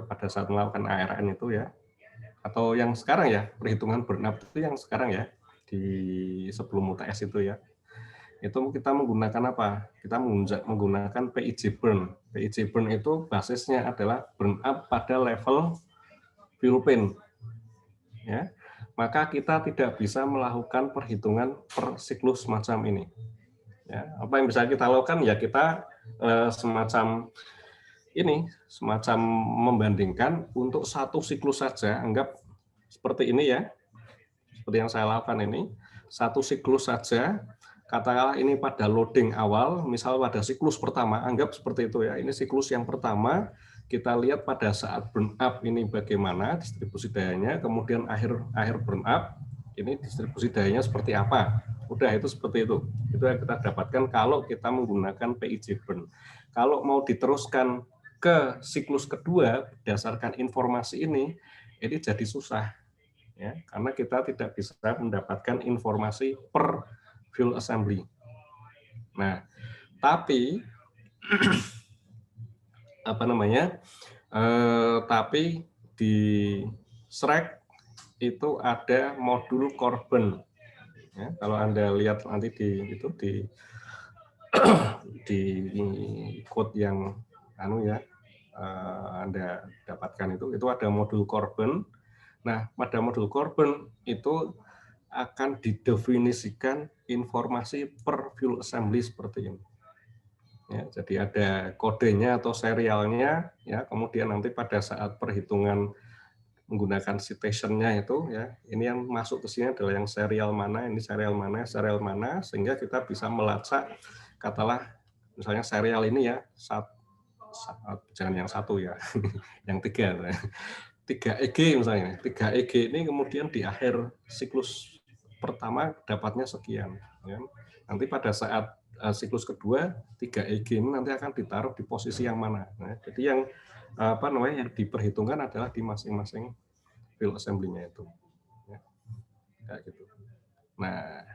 pada saat melakukan ARN itu ya, atau yang sekarang ya, perhitungan burn up itu yang sekarang ya, di sebelum UTS itu ya, itu kita menggunakan apa? Kita menggunakan PIJ burn. PIJ burn itu basisnya adalah burn up pada level fuel pin. Ya, maka kita tidak bisa melakukan perhitungan per siklus semacam ini. Ya, apa yang bisa kita lakukan ya kita semacam membandingkan untuk satu siklus saja, anggap seperti ini ya, seperti yang saya lakukan ini, satu siklus saja, katakanlah ini pada loading awal, misal pada siklus pertama, anggap seperti itu ya, ini siklus yang pertama, kita lihat pada saat burn up ini bagaimana distribusi dayanya, kemudian akhir burn up, ini distribusi dayanya seperti apa. Udah itu seperti itu. Itu yang kita dapatkan kalau kita menggunakan PIJ burn. Kalau mau diteruskan ke siklus kedua berdasarkan informasi ini jadi susah. Ya, karena kita tidak bisa mendapatkan informasi per fuel assembly. Nah, tapi tapi di SREC itu ada modul core burn. Ya, kalau Anda lihat nanti di code yang Anda dapatkan itu ada modul core burn. Nah, pada modul core burn itu akan didefinisikan informasi per fuel assembly seperti ini. Ya, jadi ada kodenya atau serialnya, ya. Kemudian nanti pada saat perhitungan menggunakan citation-nya itu, ya, ini yang masuk ke sini adalah yang serial mana, ini serial mana, sehingga kita bisa melacak, katalah misalnya serial ini ya, jangan yang satu ya, yang 3 EG misalnya, 3 EG ini kemudian di akhir siklus pertama dapatnya sekian. Ya. Nanti pada saat siklus kedua 3 EG ini nanti akan ditaruh di posisi yang mana. Nah, jadi yang yang diperhitungkan adalah di masing-masing fuel assembly-nya itu. Ya. Kayak gitu. Nah,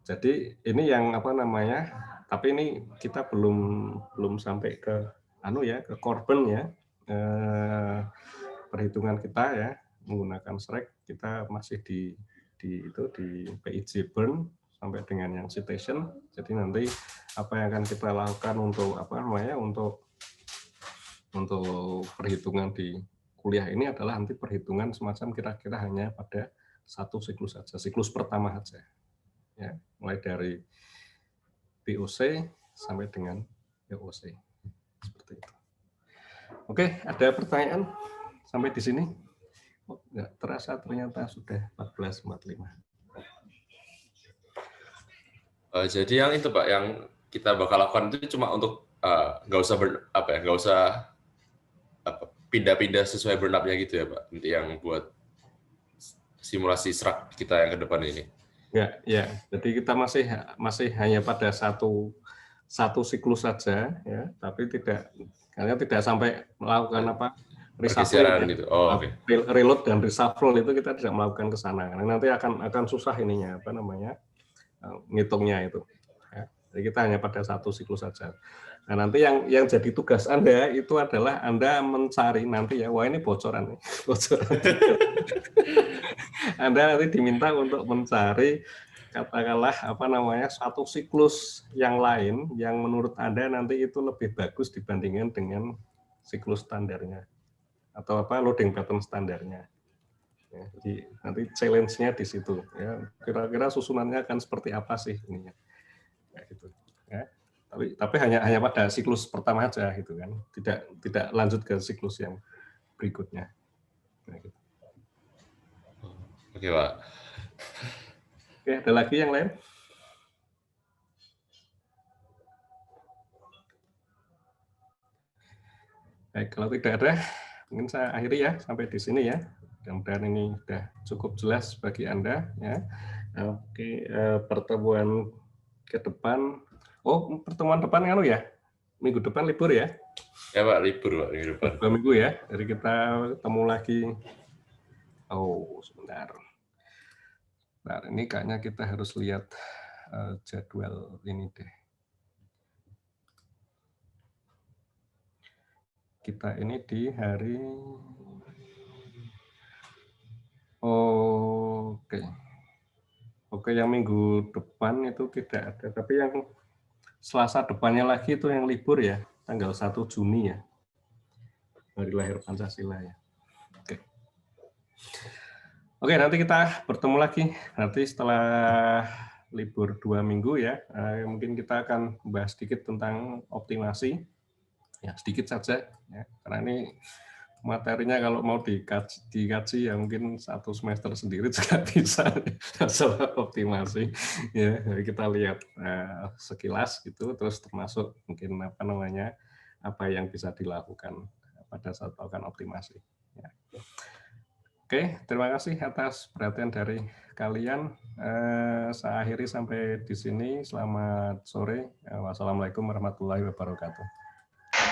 jadi ini yang tapi ini kita belum sampai ke ke korban ya. Perhitungan kita ya menggunakan SREC kita masih di PIJ burn sampai dengan yang citation. Jadi nanti apa yang akan kita lakukan untuk perhitungan di kuliah ini adalah nanti perhitungan semacam kira-kira hanya pada satu siklus saja, siklus pertama saja. Ya, mulai dari BOC sampai dengan VOC. Seperti itu. Oke, ada pertanyaan sampai di sini? Nggak terasa ternyata sudah 14.45. Jadi yang itu Pak, yang kita bakal lakukan itu cuma untuk nggak usah pindah-pindah sesuai burn up-nya gitu ya Pak, nanti yang buat simulasi serak kita yang ke depan ini. Ya. Jadi kita masih hanya pada satu siklus saja ya, tapi tidak sampai melakukan Pergeseran gitu. Oh, oke. Reload dan reshuffle itu kita tidak melakukan ke sana. Karena nanti akan susah ininya ngitungnya itu. Ya. Jadi kita hanya pada satu siklus saja. Nah, nanti yang jadi tugas Anda itu adalah Anda mencari nanti ya, wah ini bocoran nih. Bocoran. Anda nanti diminta untuk mencari katakanlah satu siklus yang lain yang menurut Anda nanti itu lebih bagus dibandingkan dengan siklus standarnya atau loading pattern standarnya. Ya, jadi nanti challenge-nya di situ. Ya, kira-kira susunannya akan seperti apa sih ininya? Ya, gitu. Ya. Tapi hanya pada siklus pertama aja gitu kan. Tidak lanjut ke siklus yang berikutnya. Ya, gitu. Oke Pak. Oke, ada lagi yang lain? Baik, kalau tidak ada, mungkin saya akhiri ya sampai di sini ya. Mudah-mudahan ini sudah cukup jelas bagi Anda ya. Oke, pertemuan ke depan. Oh, pertemuan depan ya? Minggu depan libur ya? Ya Pak, libur Pak minggu depan. 2 minggu ya. Jadi kita ketemu lagi. Oh, sebentar. Nah, ini kayaknya kita harus lihat jadwal ini deh. Kita ini di hari Oke, yang minggu depan itu tidak ada, tapi yang Selasa depannya lagi itu yang libur ya, tanggal 1 Juni ya. Hari lahir Pancasila ya. Oke, nanti kita bertemu lagi nanti setelah libur 2 minggu ya, mungkin kita akan membahas sedikit tentang optimasi, ya sedikit saja, ya, karena ini materinya kalau mau dikaji ya mungkin 1 semester sendiri juga bisa masalah optimasi. Ya, jadi kita lihat sekilas gitu, terus termasuk mungkin apa yang bisa dilakukan pada saat melakukan optimasi. Ya. Oke, terima kasih atas perhatian dari kalian. Saya akhiri sampai di sini. Selamat sore. Wassalamualaikum warahmatullahi wabarakatuh.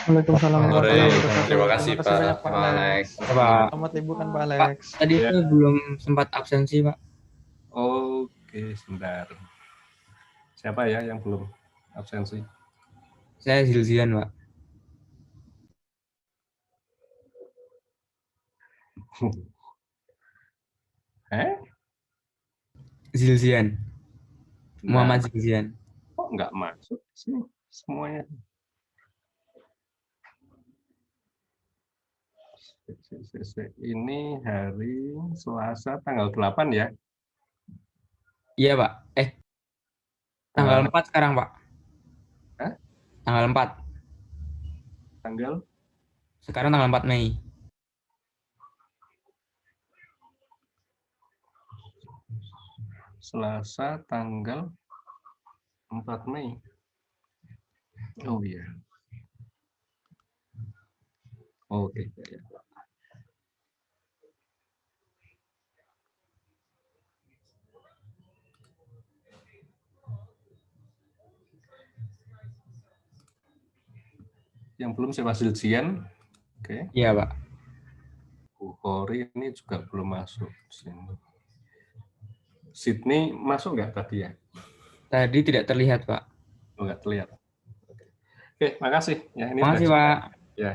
Waalaikumsalam warahmatullahi wabarakatuh. Terima kasih, Terima kasih Pak. banyak Pak Alex. Pak. Selamat liburan Pak Pak, Alex. tadi Ya. itu belum sempat absensi, Pak. Oke, sebentar. Siapa ya yang belum absensi? Saya Zilzian, Pak. Zilzian. Muhammad Zilzian. Kok nggak masuk sih semuanya? Ini hari Selasa tanggal 8 ya? Iya, Pak. Tanggal 4 sekarang, Pak. Hah? Tanggal 4. Tanggal? Sekarang tanggal 4 Mei. Selasa tanggal 4 Mei. Oh iya. Oke. Ya. Yang belum siapa Zilzian? Oke. Iya, Pak. Bukhari ini juga belum masuk. Sydney masuk nggak tadi ya? Tadi tidak terlihat, Pak. Oh, nggak terlihat. Oke, makasih. Ya, ini Makasih, sudah Pak. ya.